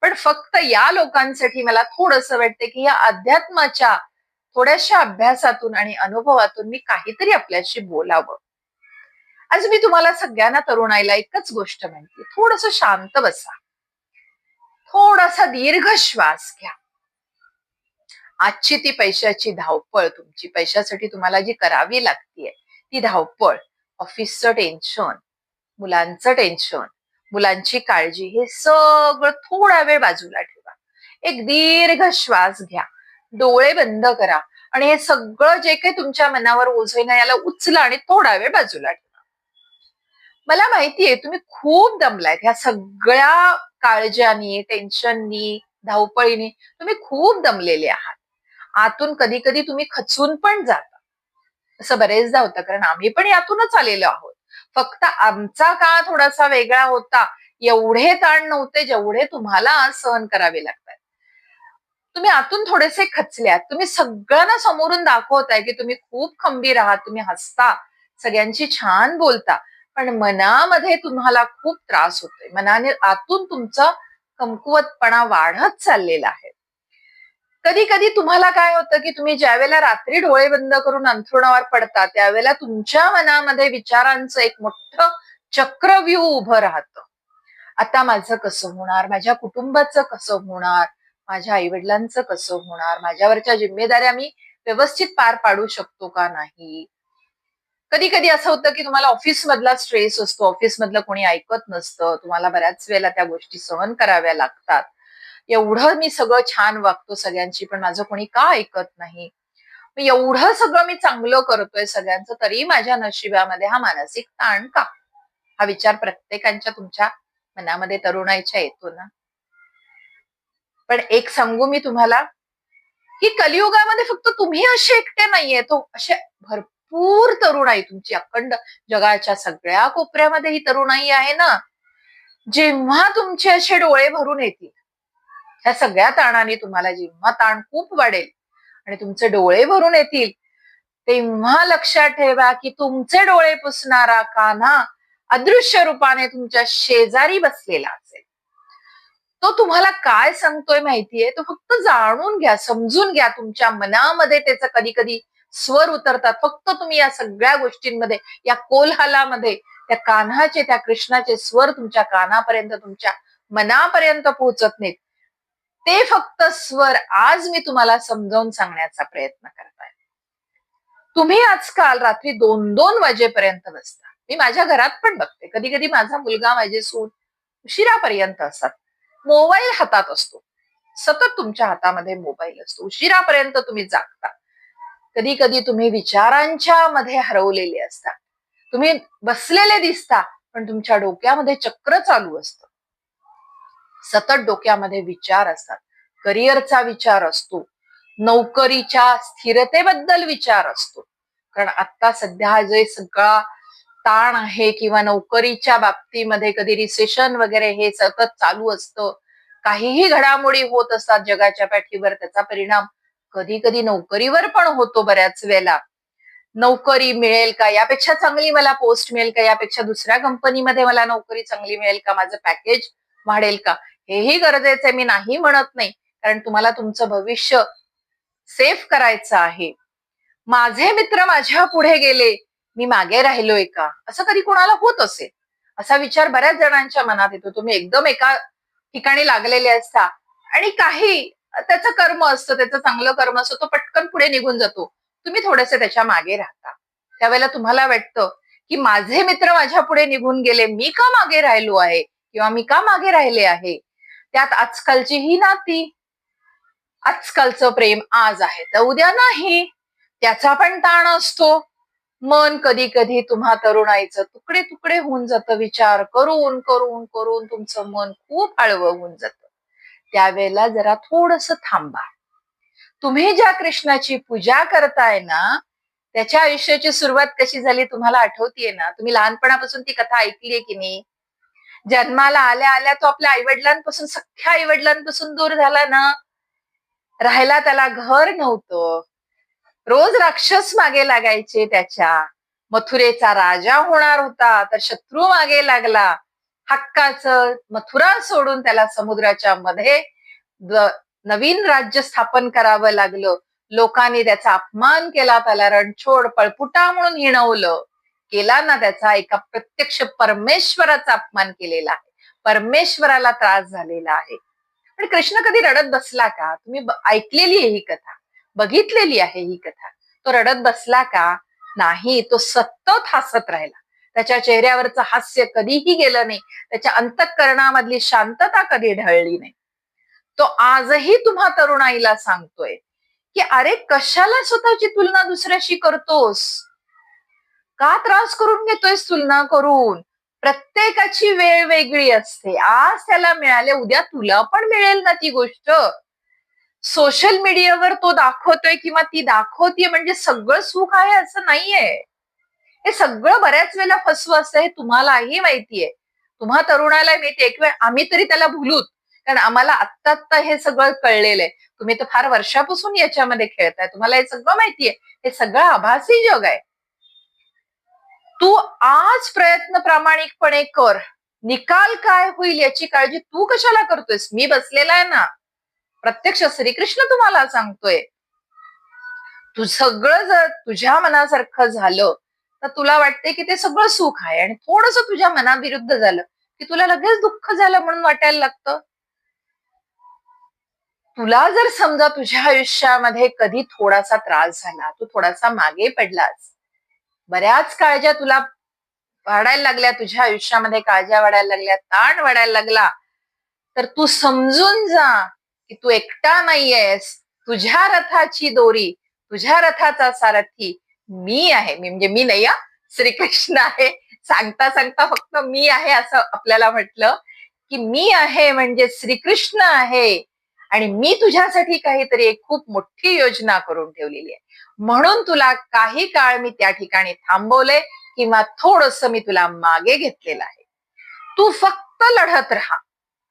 पण फक्त या लोकांसाठी मला थोडंसं वाटतं की या अध्यात्माच्या थोड्याशा अभ्यासातून आणि अनुभवातून मी काहीतरी आपल्याशी बोलावं. आज मी तुम्हाला सगळ्यांना तरुणाईला एकच गोष्ट म्हणते, थोडस शांत बसा, थोडासा दीर्घ श्वास घ्या. आजची ती पैशाची धावपळ, तुमची पैशासाठी तुम्हाला जी करावी लागतीये ती धावपळ, ऑफिसचं टेन्शन, मुलांचं टेन्शन, मुलांची काळजी, हे सगळं थोडा वेळ बाजूला ठेवा. एक दीर्घ श्वास घ्या, डोळे बंद करा आणि हे सगळं जे काही तुमच्या मनावर ओझ ना याला उचला आणि थोडा वेळ बाजूला ठेवा. मला माहितीये तुम्ही खूप दमलायत ह्या सगळ्या काळजानी, टेन्शननी, धावपळीनी तुम्ही खूप दमलेले आहात. आतून कधी कधी तुम्ही खचून पण जाता. असं बरेचदा होतं, कारण आम्ही पण यातूनच आलेलो आहोत. फक्त आमचा काळ थोडासा वेगळा होता. एवढे ताण नव्हते जेवढे तुम्हाला आज सहन करावे लागतात. तुम्ही आतून थोडेसे खचल्यात. तुम्ही सगळ्यांना समोरून दाखवताय की तुम्ही खूप खंबीर आहात, तुम्ही हसता, सगळ्यांशी छान बोलता, पण मनामध्ये तुम्हाला खूप त्रास होतोय. मनाने आतून तुमचा कमकुवतपणा वाढत चाललेला आहे. कधी कधी तुम्हाला काय होतं की तुम्ही ज्यावेळेला रात्री डोळे बंद करून अंथरुणावर पडता त्यावेळेला तुमच्या मनामध्ये विचारांचं एक मोठं चक्रव्यूह उभं राहतं. आता माझं कसं होणार, माझ्या कुटुंबाचं कसं होणार, माझ्या आईवडिलांचं कसं होणार, माझ्यावरच्या जिम्मेदाऱ्या मी व्यवस्थित पार पाडू शकतो का नाही. कधी कधी असं होतं की तुम्हाला ऑफिस मधला स्ट्रेस असतो, ऑफिस मधलं कोणी ऐकत नसतं, तुम्हाला बऱ्याच वेळेला त्या गोष्टी सहन कराव्या लागतात. एवढं मी सगळं छान वागतो सगळ्यांची, पण माझं कोणी का ऐकत नाही. एवढं सगळं मी चांगलं करतोय सगळ्यांचं, तरी माझ्या नशिबामध्ये हा मानसिक ताण का. हा विचार प्रत्येकाच्या तुमच्या मनामध्ये तरुणाईच्या येतो ना. पण एक सांगू मी तुम्हाला, की कलियुगामध्ये फक्त तुम्ही असे एकटे नाहीये, तो असे भरपूर तरुणाई, तुमची अखंड जगाच्या सगळ्या कोपऱ्यामध्ये ही तरुणाई आहे ना. जेव्हा तुमचे असे डोळे भरून येतील, ह्या सगळ्या ताणाने तुम्हाला जेव्हा ताण खूप वाढेल आणि तुमचे डोळे भरून येतील, तेव्हा लक्षात ठेवा की तुमचे डोळे पुसणारा कान्हा अदृश्य रूपाने तुमच्या शेजारी बसलेला असेल. तो तुम्हाला काय सांगतोय माहितीये, तो फक्त जाणून घ्या, समजून घ्या. तुमच्या मनामध्ये त्याचं कधी कधी स्वर उतरतात. फक्त तुम्ही या सगळ्या गोष्टींमध्ये, या कोलहालामध्ये त्या कान्हाचे, त्या कृष्णाचे स्वर तुमच्या कानापर्यंत, तुमच्या मनापर्यंत पोहोचत नाहीत. ते फक्त स्वर आज मी तुम्हाला समजावून सांगण्याचा प्रयत्न करताय. तुम्ही आजकाल रात्री 2-2 वाजेपर्यंत बसता. मी माझ्या घरात पण बघते, कधी कधी माझा मुलगा, माझे सून उशिरापर्यंत असतात. मोबाईल हातात असतो, सतत तुमच्या हातामध्ये मोबाईल असतो, उशिरापर्यंत तुम्ही जागता. कधी कधी तुम्ही विचारांच्या मध्ये हरवलेले असता. तुम्ही बसलेले दिसता, पण तुमच्या डोक्यामध्ये चक्र चालू असतं. सतत डोक्यामध्ये विचार असतात. करिअरचा विचार असतो, नोकरीच्या स्थिरतेबद्दल विचार असतो. कारण आता सध्या जे सगळा ताण आहे किंवा नोकरीच्या बाबतीमध्ये कधी रिसेशन वगैरे हे सतत चालू असतं. काहीही घडामोडी होत असतात जगाच्या पाठीवर, त्याचा परिणाम कधी कधी नोकरीवर पण होतो. बऱ्याच वेळेला नोकरी मिळेल का, यापेक्षा चांगली मला पोस्ट मिळेल का, यापेक्षा दुसऱ्या कंपनीमध्ये मला नोकरी चांगली मिळेल का, माझं पॅकेज वाढेल का, हेही गरजेचं आहे. मी नाही म्हणत नाही, कारण तुम्हाला तुमचं भविष्य सेफ करायचं आहे. माझे मित्र माझ्या पुढे गेले, मी मागे राहिलोय का, असं कधी कोणाला होत असेल, असा विचार बऱ्याच जणांच्या मनात येतो. तुम्ही एकदम एका ठिकाणी लागलेले असता आणि काही त्याचं कर्म असतं, त्याचं चांगलं कर्म असतं, तो पटकन पुढे निघून जातो, तुम्ही थोडेसे त्याच्या मागे राहता. त्यावेळेला तुम्हाला वाटतं की माझे मित्र माझ्या पुढे निघून गेले, मी का मागे राहिलो आहे किंवा मी का मागे राहिले आहे. त्यात आजकालची ही नाती, आजकालचं प्रेम आज आहे तर उद्या नाही, त्याचा पण ताण असतो. मन कधी कधी तुम्हा तरुणाईचं तुकडे तुकडे होऊन जातं, विचार करून करून करून तुमचं मन खूप हळवं होऊन जातं. त्यावेळेला जरा थोडस थांबा. तुम्ही ज्या कृष्णाची पूजा करताय ना, त्याच्या आयुष्याची सुरुवात कशी झाली तुम्हाला आठवतीये ना? तुम्ही लहानपणापासून ती कथा ऐकलीये की नाही? जन्माला आल्या आल्या तो आपल्या आईवडिलांपासून, सख्ख्या आईवडिलांपासून दूर झाला ना, राहायला त्याला घर नव्हतं, रोज राक्षस मागे लागायचे त्याच्या, मथुरेचा राजा होणार होता तर शत्रू मागे लागला, हक्काचं मथुरा सोडून त्याला समुद्राच्या मध्ये नवीन राज्य स्थापन करावं लागलं. लोकांनी त्याचा अपमान केला, त्याला रणछोड पळपुटा म्हणून हिणवलं. केला ना त्याचा, एका प्रत्यक्ष परमेश्वराचा अपमान केलेला आहे, परमेश्वराला त्रास झालेला आहे. पण कृष्ण कधी रडत बसला का? तुम्ही ऐकलेली आहे ही कथा, बघितलेली आहे ही कथा. तो रडत बसला का? नाही, तो सतत हसत राहिला. त्याच्या चेहऱ्यावरचं हास्य कधीही गेलं नाही, त्याच्या अंतःकरणामधली शांतता कधी ढळली नाही. तो आजही तुम्हा तरुणाईला सांगतोय की अरे, कशाला स्वतःची तुलना दुसऱ्याशी करतोस, का त्रास करून घेतोयस तुलना करून. प्रत्येकाची वेळ वेगळी असते, आज त्याला मिळाले उद्या तुला पण मिळेल ना ती गोष्ट. सोशल मीडियावर तो दाखवतोय किंवा ती दाखवतीये म्हणजे सगळं सुख आहे असं नाहीये. हे सगळं बऱ्याच वेळेला फसवं असतं, हे तुम्हालाही माहितीये. तुम्हा तरुणाला माहिती, एक वेळ आम्ही तरी त्याला भुलूत, कारण आम्हाला आत्ता आत्ता हे सगळं कळलेलं आहे. तुम्ही तर फार वर्षापासून याच्यामध्ये खेळताय, तुम्हाला हे सगळं माहितीये. हे सगळं आभासी जग आहे. तू आज प्रयत्न प्रामाणिकपणे कर, निकाल काय होईल याची काळजी तू कशाला करतोयस? मी बसलेला आहे ना, प्रत्यक्ष श्रीकृष्ण तुम्हाला सांगतोय. तू सगळं जर तुझ्या मनासारखं झालं तर तुला वाटते की ते सगळं सुख आहे, आणि थोडस तुझ्या मनाविरुद्ध झालं की तुला लगेच दुःख झालं म्हणून वाटायला लागतं. तुला जर समजा तुझ्या आयुष्यामध्ये कधी थोडासा त्रास झाला, तू थोडासा मागे पडलास, बऱ्याच काळज्या तुला वाढायला लागल्या, तुझ्या आयुष्यामध्ये काळज्या वाढायला लागल्या, ताण वाढायला लागला, तर तू समजून जा की तू एकटा नाहीयेस. तुझ्या रथाची दोरी, तुझ्या रथाचा सारथी मी आहे. मी म्हणजे मी नाही, श्रीकृष्ण आहे. सांगता सांगता फक्त मी आहे असं आपल्याला म्हटलं की मी आहे म्हणजे श्रीकृष्ण आहे, आणि मी तुझ्यासाठी काहीतरी एक खूप मोठी योजना करून ठेवलेली आहे, म्हणून तुला काही काळ मी त्या ठिकाणी थांबवलंय किंवा थोडस मी तुला मागे घेतलेलं आहे. तू फक्त लढत राहा,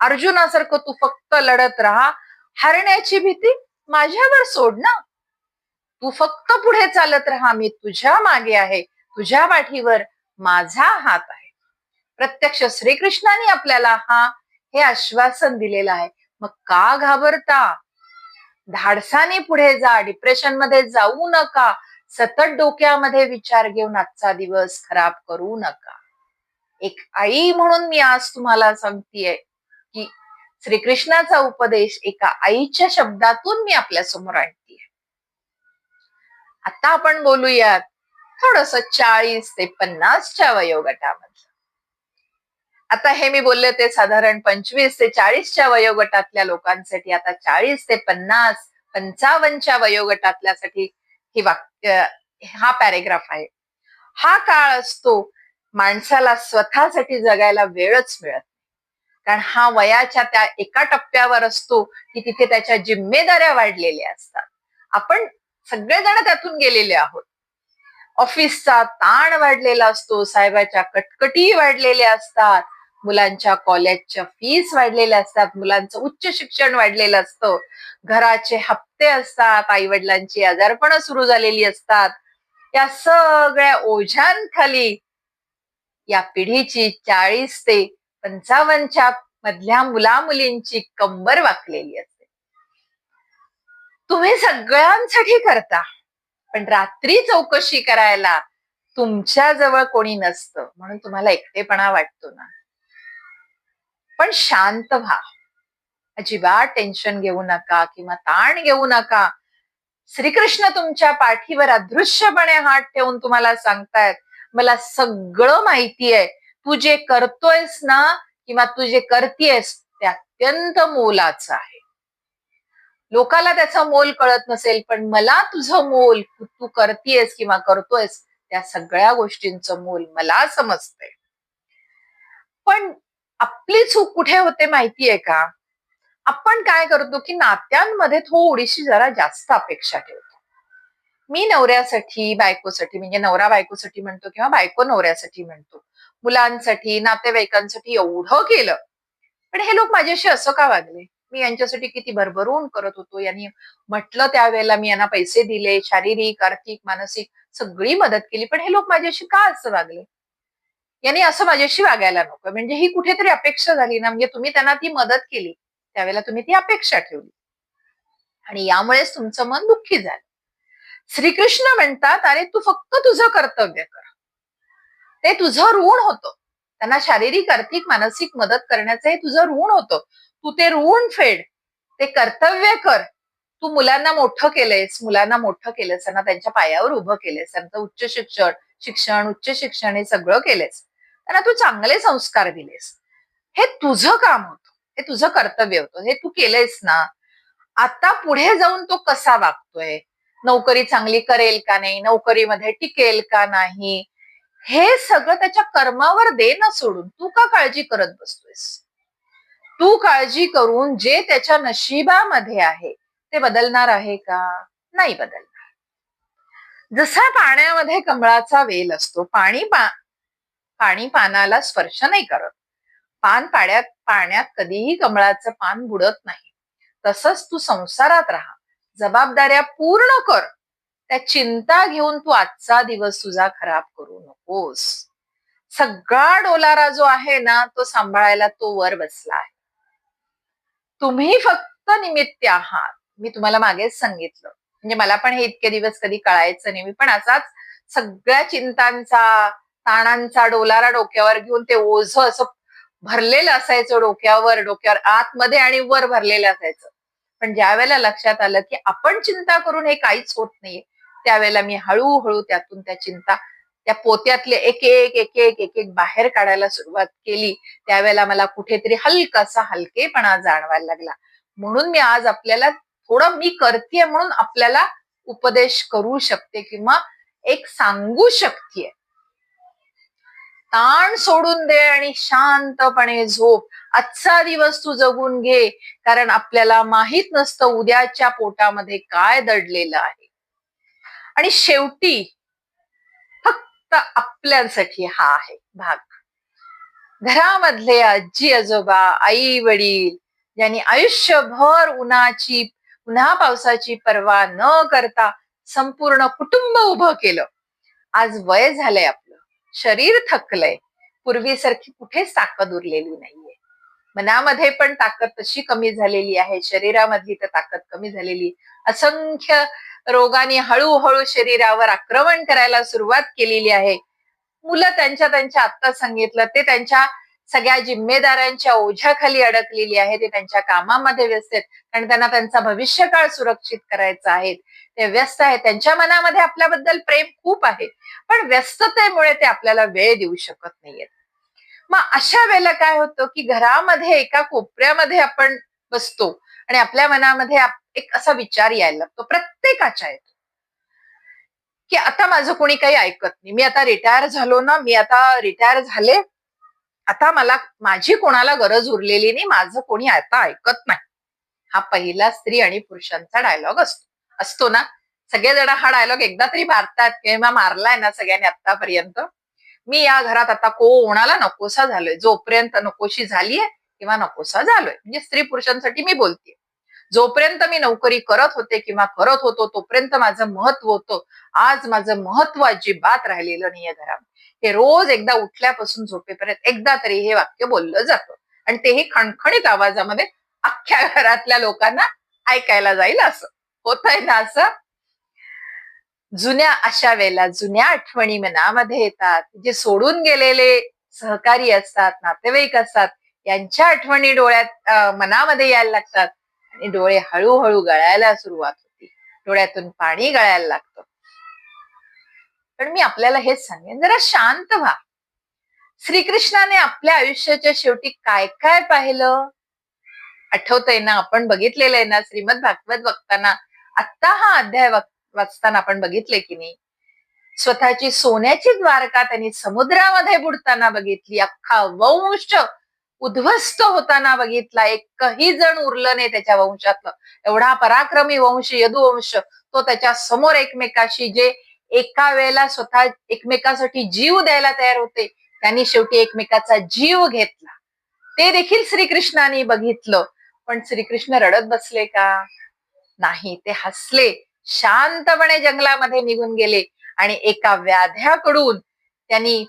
अर्जुनासारखं तू फक्त लढत राहा. हरण्याची भीती माझ्यावर सोड ना, तू फक्त पुढे चालत राहा, मी तुझ्या मागे आहे, तुझ्या पाठीवर माझा हात आहे. प्रत्यक्ष श्रीकृष्णाने आपल्याला हे आश्वासन दिलेलं आहे. मग का घाबरता? धाडसाने पुढे जा, डिप्रेशन मध्ये जाऊ नका, सतत डोक्यामध्ये विचार घेऊन आजचा दिवस खराब करू नका. एक आई म्हणून मी आज तुम्हाला सांगतेय की श्रीकृष्णाचा उपदेश एका आईच्या शब्दातून मी आपल्या समोर आणतेय. आता आपण बोलूयात थोडस 40 ते 50च्या वयोगटामध्ये. आता हे मी बोलले ते साधारण 25 ते 40च्या वयोगटातल्या लोकांसाठी. आता 40 ते 50, 55च्या वयोगटातल्यासाठी ही वाक्य, हा पॅरेग्राफ आहे. हा काळ असतो माणसाला स्वतःसाठी जगायला वेळच मिळत, कारण हा वयाच्या त्या एका टप्प्यावर असतो की तिथे त्याच्या जिम्मेदाऱ्या वाढलेल्या असतात. आपण सगळेजण त्यातून गेलेले आहोत. ऑफिसचा ताण वाढलेला असतो, साहेबाच्या कटकटी वाढलेल्या असतात, मुलांच्या कॉलेजच्या फीस वाढलेल्या असतात, मुलांचं उच्च शिक्षण वाढलेलं असतं, घराचे हप्ते असतात, आई वडिलांची आजारपणं सुरू झालेली असतात. या सगळ्या ओझ्यांखाली या पिढीची 40 ते 55च्या मधल्या मुला मुलींची कंबर वाकलेली असते. तुम्ही सगळ्यांसाठी करता, पण रात्री चौकशी करायला तुमच्या जवळ कोणी नसतं म्हणून तुम्हाला एकटेपणा वाटतो ना. पण शांत व्हा, अजिबात टेन्शन घेऊ नका किंवा ताण घेऊ नका. श्रीकृष्ण तुमच्या पाठीवर अदृश्यपणे हात ठेवून तुम्हाला सांगतायत, मला सगळं माहिती आहे, तू जे करतोयस ना किंवा तू जे करतेयस ते अत्यंत मोलाचं आहे. लोकाला त्याचं मोल कळत नसेल, पण मला तुझं मोल, तू करतेयस किंवा करतोयस त्या सगळ्या गोष्टींचं मोल मला समजतंय. पण आपली चूक कुठे होते माहितीये का? आपण काय करतो की नात्यांमध्ये थोडीशी जरा जास्त अपेक्षा ठेवतो. मी नवऱ्यासाठी, बायकोसाठी, म्हणजे नवरा बायकोसाठी म्हणतो किंवा बायको नवऱ्यासाठी म्हणतो, मुलांसाठी, नातेवाईकांसाठी एवढं केलं, पण हे लोक माझ्याशी असं का वागले? मी यांच्यासाठी किती भरभरून करत होतो, यांनी म्हटलं त्यावेळेला मी यांना पैसे दिले, शारीरिक, आर्थिक, मानसिक सगळी मदत केली, पण हे लोक माझ्याशी का असं वागले? यांनी असं माझ्याशी वागायला नको. म्हणजे ही कुठेतरी अपेक्षा झाली ना. म्हणजे तुम्ही त्यांना ती मदत केली, त्यावेळेला तुम्ही ती अपेक्षा ठेवली आणि यामुळेच तुमचं मन दुःखी झालं. श्रीकृष्ण म्हणतात, अरे तू फक्त तुझं कर्तव्य कर, ते तुझं ऋण होतं. त्यांना शारीरिक, आर्थिक, मानसिक मदत करण्याचं हे तुझं ऋण होतं. तू ते ऋण फेड, ते कर्तव्य कर. तू मुलांना मोठं केलंयस, मुलांना मोठं केलंस, त्यांना त्यांच्या पायावर उभं केलंस, त्यांचं उच्च शिक्षण, उच्च शिक्षण हे सगळं केलंस, त्यांना तू चांगले संस्कार दिलेस. हे तुझं काम होतं, हे तुझं कर्तव्य होतं, हे तू केलंयस ना. आता पुढे जाऊन तो कसा वागतोय, नोकरी चांगली करेल का नाही, नोकरीमध्ये टिकेल का नाही, हे सगळं त्याच्या कर्मावर दे ना सोडून. तू का काळजी करत बसतोयस? तू काळजी करून जे त्याच्या नशिबामध्ये आहे ते बदलणार आहे का? नाही बदलणार. जसा पाण्यामध्ये कमळाचा वेल असतो, पाणी पानाला स्पर्श नाही करत, पाण्यात कधीही कमळाचं पान बुडत नाही. तसंच तू संसारात राहा, जबाबदाऱ्या पूर्ण कर, त्या चिंता घेऊन तू आजचा दिवस तुझा खराब करू नकोस. सगळा डोलारा जो आहे ना, तो सांभाळायला तो वर बसला आहे. तुम्ही फक्त निमित्त आहात. मी तुम्हाला मागेच सांगितलं, म्हणजे मला पण हे इतके दिवस कधी कळायचं नाही. मी पण असाच सगळ्या चिंतांचा, ताणांचा डोलारा डोक्यावर घेऊन ते ओझं असं भरलेलं असायचं डोक्यावर आतमध्ये आणि वर भरलेलं असायचं. पण ज्या वेळेला लक्षात आलं की आपण चिंता करून हे काहीच होत नाहीये, त्यावेळेला मी हळूहळू त्यातून त्या चिंता, त्या पोत्यातले एक एक बाहेर काढायला सुरुवात केली. त्यावेळेला मला कुठेतरी हलकासा हलकेपणा जाणवायला लागला. म्हणून मी आज आपल्याला थोडं मी करतेय म्हणून आपल्याला उपदेश करू शकते किंवा एक सांगू शकते. ताण सोडून दे आणि शांतपणे झोप. आजचा दिवस तू जगून घे, कारण आपल्याला माहित नसतं उद्याच्या पोटामध्ये काय दडलेलं आहे. आणि शेवटी फक्त आपल्यासाठी हा आहे भाग. घरामधले आजी आजोबा, आई वडील, ज्यांनी आयुष्यभर उन्हा पावसाची पर्वा न करता संपूर्ण कुटुंब उभं केलं. आज वय झालंय, आपलं शरीर थकलंय, पूर्वीसारखी कुठेच ताकद उरलेली नाहीये. मनामध्ये पण ताकद तशी कमी झालेली आहे, शरीरामधली तर ताकद कमी झालेली. असंख्य रोगाने हळूहळू शरीरावर आक्रमण करायला सुरुवात केलेली आहे. मुलं त्यांच्या आत्ता सांगितलं ते त्यांच्या सगळ्या जिम्मेदाऱ्यांच्या ओझ्याखाली अडकलेली आहे. ते त्यांच्या कामामध्ये व्यस्त आहेत, कारण त्यांना त्यांचा भविष्यकाळ सुरक्षित करायचा आहे. ते व्यस्त आहेत, त्यांच्या मनामध्ये आपल्याबद्दल प्रेम खूप आहे, पण व्यस्ततेमुळे ते आपल्याला वेळ देऊ शकत नाहीयेत. मग अशा वेळेला काय होतं की घरामध्ये एका कोपऱ्यामध्ये आपण बसतो आणि आपल्या मनामध्ये एक असा विचार यायला लागतो, प्रत्येकाच्या येतो, की आता माझं कोणी काही ऐकत नाही. मी आता रिटायर झालो ना, मी आता रिटायर झाले, आता माझी कोणाला गरज उरलेली नाही, माझं कोणी आता ऐकत नाही. हा पहिला स्त्री आणि पुरुषांचा डायलॉग असतो ना. सगळेजण हा डायलॉग एकदा तरी मारतात किंवा मारलाय ना सगळ्यांनी आतापर्यंत. मी या घरात आता कोणाला नकोसा झालोय, जोपर्यंत नकोशी झालीये किंवा नकोसा झालोय. म्हणजे स्त्री पुरुषांसाठी मी बोलते. जोपर्यंत मी नोकरी करत होते किंवा करत होतो तोपर्यंत माझं महत्व होतं. आज माझं महत्व अजिबात राहिलेलं नाहीये घरात. हे रोज एकदा उठल्यापासून झोपेपर्यंत एकदा तरी हे वाक्य बोललं जातं. आणि तेही खणखणीत आवाजामध्ये अख्ख्या घरातल्या लोकांना ऐकायला जाईल असं. होतंय ना असं? जुन्या अशा वेळेला जुन्या आठवणी मनामध्ये येतात. जे सोडून गेलेले सहकारी असतात, नातेवाईक असतात, यांच्या आठवणी मनामध्ये यायला लागतात आणि डोळे हळूहळू गळायला सुरुवात होती. डोळ्यातून पाणी गळायला लागतं. पण मी आपल्याला हेच सांगेन, जरा शांत व्हा. श्रीकृष्णाने आपल्या आयुष्याच्या शेवटी काय काय पाहिलं आठवतंय ना? आपण बघितलेलं आहे ना? श्रीमद भागवत बघताना आत्ता हा अध्याय वाचताना आपण बघितले की नाही? स्वतःची सोन्याची द्वारका त्यांनी समुद्रामध्ये बुडताना बघितली. अख्खा वंश उद्ध्वस्त होताना बघितला. एकही जण उरलं नाही त्याच्या वंशातलं. एवढा पराक्रमी वंश यदुवंश तो त्याच्या समोर एकमेकाशी जे एका वेळेला स्वतः एकमेकासाठी जीव द्यायला तयार होते, त्यांनी शेवटी एकमेकाचा जीव घेतला. ते देखील श्रीकृष्णाने बघितलं. पण श्रीकृष्ण रडत बसले का? नाही, ते हसले. शांतपणे जंगलामध्ये निघून गेले आणि एका व्याध्याकडून त्यांनी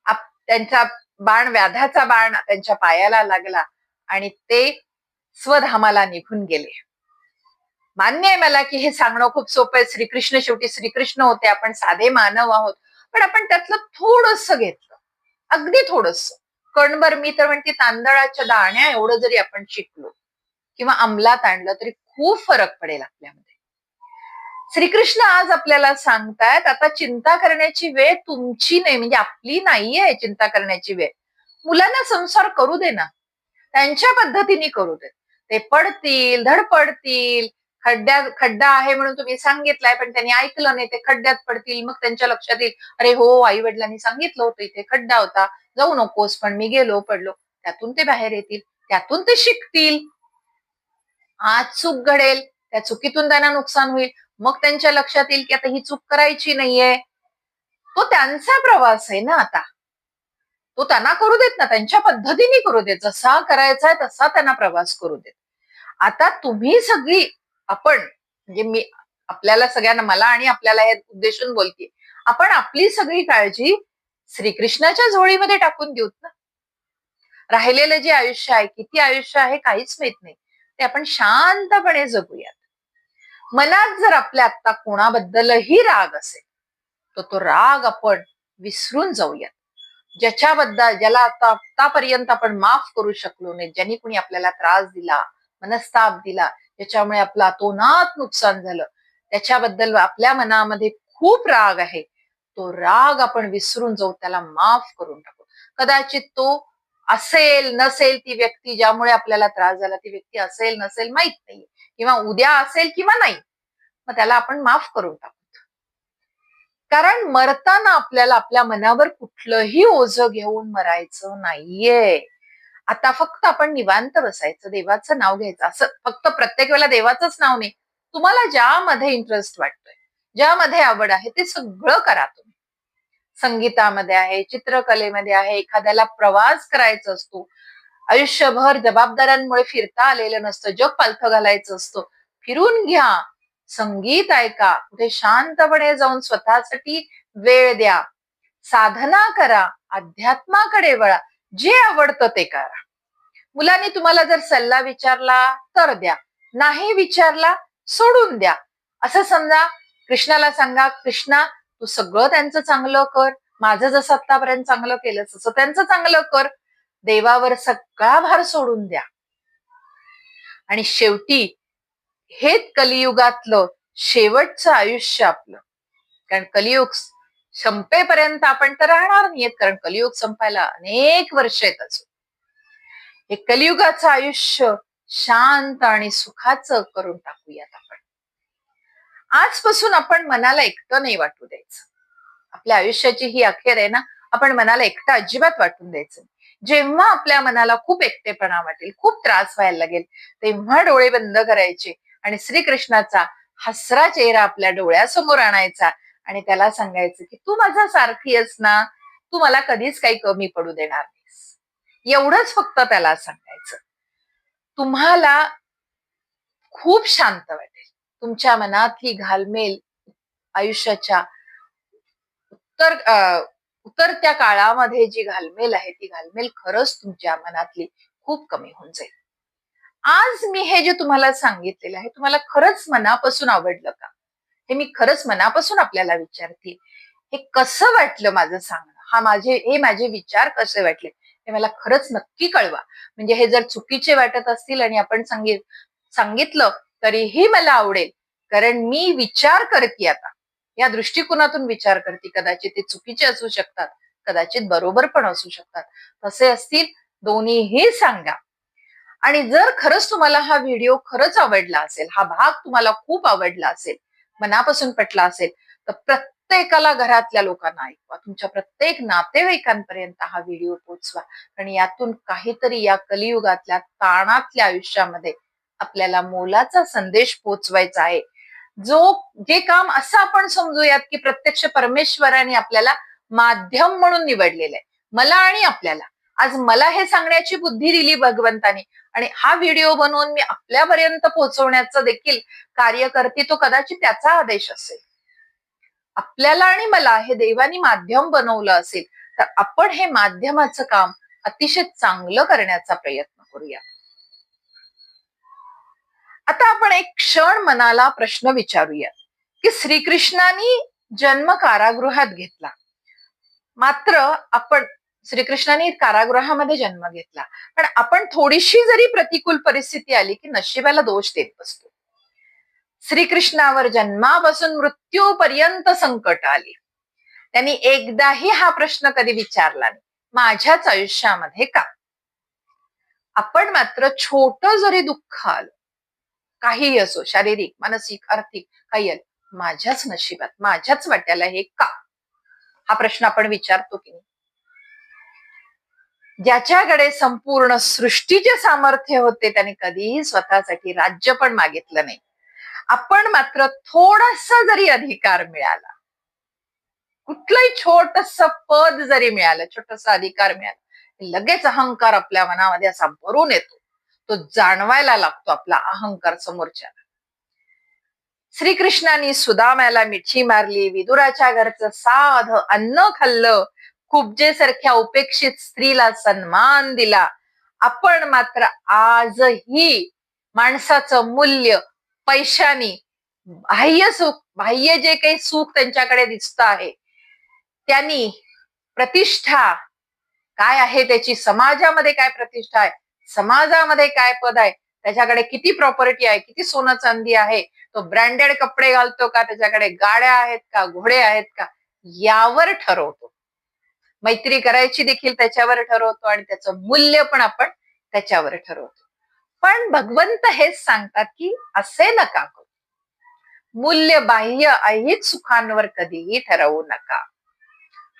त्यांचा व्याधाचा बाण त्यांच्या पायाला लागला आणि ते स्वधामाला निघून गेले. मान्य आहे मला की हे सांगणं खूप सोपं आहे. श्रीकृष्ण शेवटी श्रीकृष्ण होते, आपण साधे मानव आहोत. पण आपण त्यातलं थोडंसं घेतलं, अगदी थोडंसं, कणभर, मी तर म्हणते तांदळाच्या दाण्या एवढं जरी आपण शिकलो किंवा अंमलात आणलं तरी खूप फरक पडेल आपल्यामध्ये. श्रीकृष्ण आज आपल्याला सांगतायत, आता चिंता करण्याची वेळ तुमची नाही, म्हणजे आपली नाहीये चिंता करण्याची वेळ. मुलांना संसार करू दे ना, त्यांच्या पद्धतीने करू दे. ते पडतील, धडपडतील, खड्डा आहे म्हणून तुम्ही सांगितलाय पण त्यांनी ऐकलं नाही, ते खड्ड्यात पडतील. मग त्यांच्या लक्षात येईल, अरे हो, आई वडिलांनी सांगितलं होतं इथे खड्डा होता, जाऊ नकोस, पण मी गेलो, पडलो. त्यातून ते बाहेर येतील, त्यातून ते शिकतील. आज चूक घडेल, त्या चुकीतून त्यांना नुकसान होईल, मग त्यांच्या लक्षात येईल की आता ही चूक करायची नाहीये. तो त्यांचा प्रवास आहे ना, आता तो त्यांना करू देत ना, त्यांच्या पद्धतीने करू देत, जसा करायचा आहे तसा त्यांना प्रवास करू देत. आता तुम्ही सगळी, आपण म्हणजे मी आपल्याला सगळ्यांना, मला आणि आपल्याला हे उद्देशून बोलते, आपण आपली सगळी काळजी श्रीकृष्णाच्या झोळीमध्ये टाकून देऊत ना. राहिलेलं जे आयुष्य आहे, किती आयुष्य आहे काहीच माहित नाही, ते आपण शांतपणे जगूयात. मनात जर आपल्या आत्ता कोणाबद्दलही राग असेल तर तो राग आपण विसरून जाऊयात. ज्याला आतापर्यंत आपण माफ करू शकलो नाही, ज्यांनी कुणी आपल्याला त्रास दिला, मनस्ताप दिला, ज्याच्यामुळे आपलं अतोनात नुकसान झालं, त्याच्याबद्दल आपल्या मनामध्ये खूप राग आहे, तो राग आपण विसरून जाऊ, त्याला माफ करून टाकू. कदाचित तो असेल नसेल, ती व्यक्ती ज्यामुळे आपल्याला त्रास झाला ती व्यक्ती असेल नसेल माहित नाही, किंवा उद्या असेल किंवा नाही, मग त्याला आपण माफ करून टाकू. कारण मरताना आपल्याला आपल्या मनावर कुठलंही ओझं घेऊन मरायचं नाहीये. आता फक्त आपण निवांत बसायचं, देवाचं नाव घ्यायचं. असं फक्त प्रत्येक वेळेला देवाचंच नाव नाही, तुम्हाला ज्यामध्ये इंटरेस्ट वाटतोय, ज्यामध्ये आवड आहे ते सगळं करा तुम्ही. संगीतामध्ये आहे, चित्रकलेमध्ये आहे, एखाद्याला प्रवास करायचा असतो, आयुष्यभर जबाबदाऱ्यांमुळे फिरता आलेलं नसतं, जग पालथं घालायचं असतं, फिरून घ्या, संगीत ऐका, कुठे शांतपणे जाऊन स्वतःसाठी वेळ द्या, साधना करा, अध्यात्माकडे वळा, जे आवडतं ते करा. मुलांनी तुम्हाला जर सल्ला विचारला तर द्या, नाही विचारला सोडून द्या. असं समजा, कृष्णाला सांगा, कृष्णा तू सगळं त्यांचं चांगलं कर, माझं जसं आतापर्यंत चांगलं केलं तसं त्यांचं चांगलं कर. देवावर सगळा भार सोडून द्या. आणि शेवटी हेच कलियुगातलं शेवटचं आयुष्य आपलं. कारण कलियुग संपेपर्यंत आपण तर राहणार नाहीयेत, कारण कलियुग संपायला अनेक वर्ष आहेत अजून. हे कलियुगाचं आयुष्य शांत आणि सुखाचं करून टाकूयात आपण. आजपासून आपण मनाला एकटं नाही वाटू द्यायचं. आपल्या आयुष्याची ही अखेर आहे ना, आपण मनाला एकटं अजिबात वाटून द्यायचं. जेव्हा आपल्या मनाला खूप एकटेपणा वाटेल, खूप त्रास व्हायला लागेल, तेव्हा डोळे बंद करायचे आणि श्रीकृष्णाचा हसरा चेहरा आपल्या डोळ्यासमोर आणायचा आणि त्याला सांगायचं की तू माझा सारखी आहेस ना, तू मला कधीच काही कमी पडू देणार नाहीस. एवढंच फक्त त्याला सांगायचं. तुम्हाला खूप शांत वाटेल. तुमच्या मनातली घालमेल आयुष्याच्या उतरत्या काळामध्ये जी घालमेल आहे, ती घालमेल खरंच तुमच्या मनातली खूप कमी होऊन जाईल. आज मी हे जे तुम्हाला सांगितलेलं आहे, तुम्हाला खरंच मनापासून आवडलं का? हे मी खरंच मनापासून आपल्याला विचारते. हे कसं वाटलं माझं सांगणं? हे माझे विचार कसे वाटले? हे मला खरंच नक्की कळवा. म्हणजे हे जर चुकीचे वाटत असतील आणि आपण सांगितलं तरीही मला आवडेल. कारण मी विचार करते आता. या दृष्टिकोनातून विचार करते. कदाचित ते चुकीचे असू शकतात, कदाचित बरोबर पण असू शकतात. तसे असतील दोन्हीही सांगा. आणि जर खरंच तुम्हाला हा व्हिडिओ खरंच आवडला असेल, हा भाग तुम्हाला खूप आवडला असेल, मनापासून पटला असेल, तर प्रत्येकाला घरातल्या लोकांना ऐकवा. तुमच्या प्रत्येक नातेवाईकांपर्यंत हा व्हिडिओ पोहोचवा. आणि यातून काहीतरी या कलियुगातल्या ताणातल्या आयुष्यामध्ये आपल्याला मोलाचा संदेश पोहोचवायचा आहे. जे काम असं आपण समजूयात की प्रत्यक्ष परमेश्वराने आपल्याला माध्यम म्हणून निवडलेलं आहे, मला आणि आपल्याला. आज मला हे सांगण्याची बुद्धी दिली भगवंतानी आणि हा व्हिडिओ बनवून मी आपल्यापर्यंत पोहोचवण्याचं देखील कार्य करते, तो कदाचित त्याचा आदेश असेल. आपल्याला आणि मला हे देवानी माध्यम बनवलं असेल, तर आपण हे माध्यमाचं काम अतिशय चांगलं करण्याचा प्रयत्न करूया. आता आपण एक क्षण मनाला प्रश्न विचारूया की श्रीकृष्णानी जन्म कारागृहात घेतला, मात्र आपण श्रीकृष्णाने कारागृहामध्ये जन्म घेतला, पण आपण थोडीशी जरी प्रतिकूल परिस्थिती आली की नशिबाला दोष देत बसतो. श्रीकृष्णावर जन्मापासून मृत्यूपर्यंत संकट आली, त्यांनी एकदाही हा प्रश्न कधी विचारला नाही, माझ्याच आयुष्यामध्ये का? आपण मात्र छोट जरी दुःख आलं, काहीही असो, शारीरिक, मानसिक, आर्थिक, काही आलं, माझ्याच नशिबात, माझ्याच वाट्याला हे का? हा प्रश्न आपण विचारतो की नाही? ज्याच्याकडे संपूर्ण सृष्टीचे सामर्थ्य होते त्याने कधीही स्वतःसाठी राज्य पण मागितलं नाही. आपण मात्र थोडासा जरी अधिकार मिळाला, कुठलंही छोटस पद जरी मिळालं, छोटासा अधिकार मिळाला, लगेच अहंकार आपल्या मनामध्ये असा भरून येतो. तो जाणवायला लागतो आपला अहंकार समोरच्याला. श्रीकृष्णाने सुदाम्याला मिठी मारली, विदुराच्या घरचं साध अन्न खाल्लं, कुब्जेसारख्या उपेक्षित स्त्रीला सन्मान दिला. आपण मात्र आजही माणसाचं मूल्य पैशानी, बाह्य सुख, बाह्य जे काही सुख त्यांच्याकडे दिसत आहे, त्यांनी प्रतिष्ठा काय आहे त्याची, समाजामध्ये काय प्रतिष्ठा आहे, समाजामध्ये काय पद आहे, त्याच्याकडे किती प्रॉपर्टी आहे, किती सोनं चांदी आहे, तो ब्रँडेड कपडे घालतो का, त्याच्याकडे गाड्या आहेत का, घोडे आहेत का, यावर ठरवतो. मैत्री करायची देखील त्याच्यावर ठरवतो आणि त्याचं मूल्य पण आपण त्याच्यावर ठरवतो. पण भगवंत हेच सांगतात की असे नका करू, मूल्य बाह्य ऐहिक सुखांवर कधीही ठरवू नका.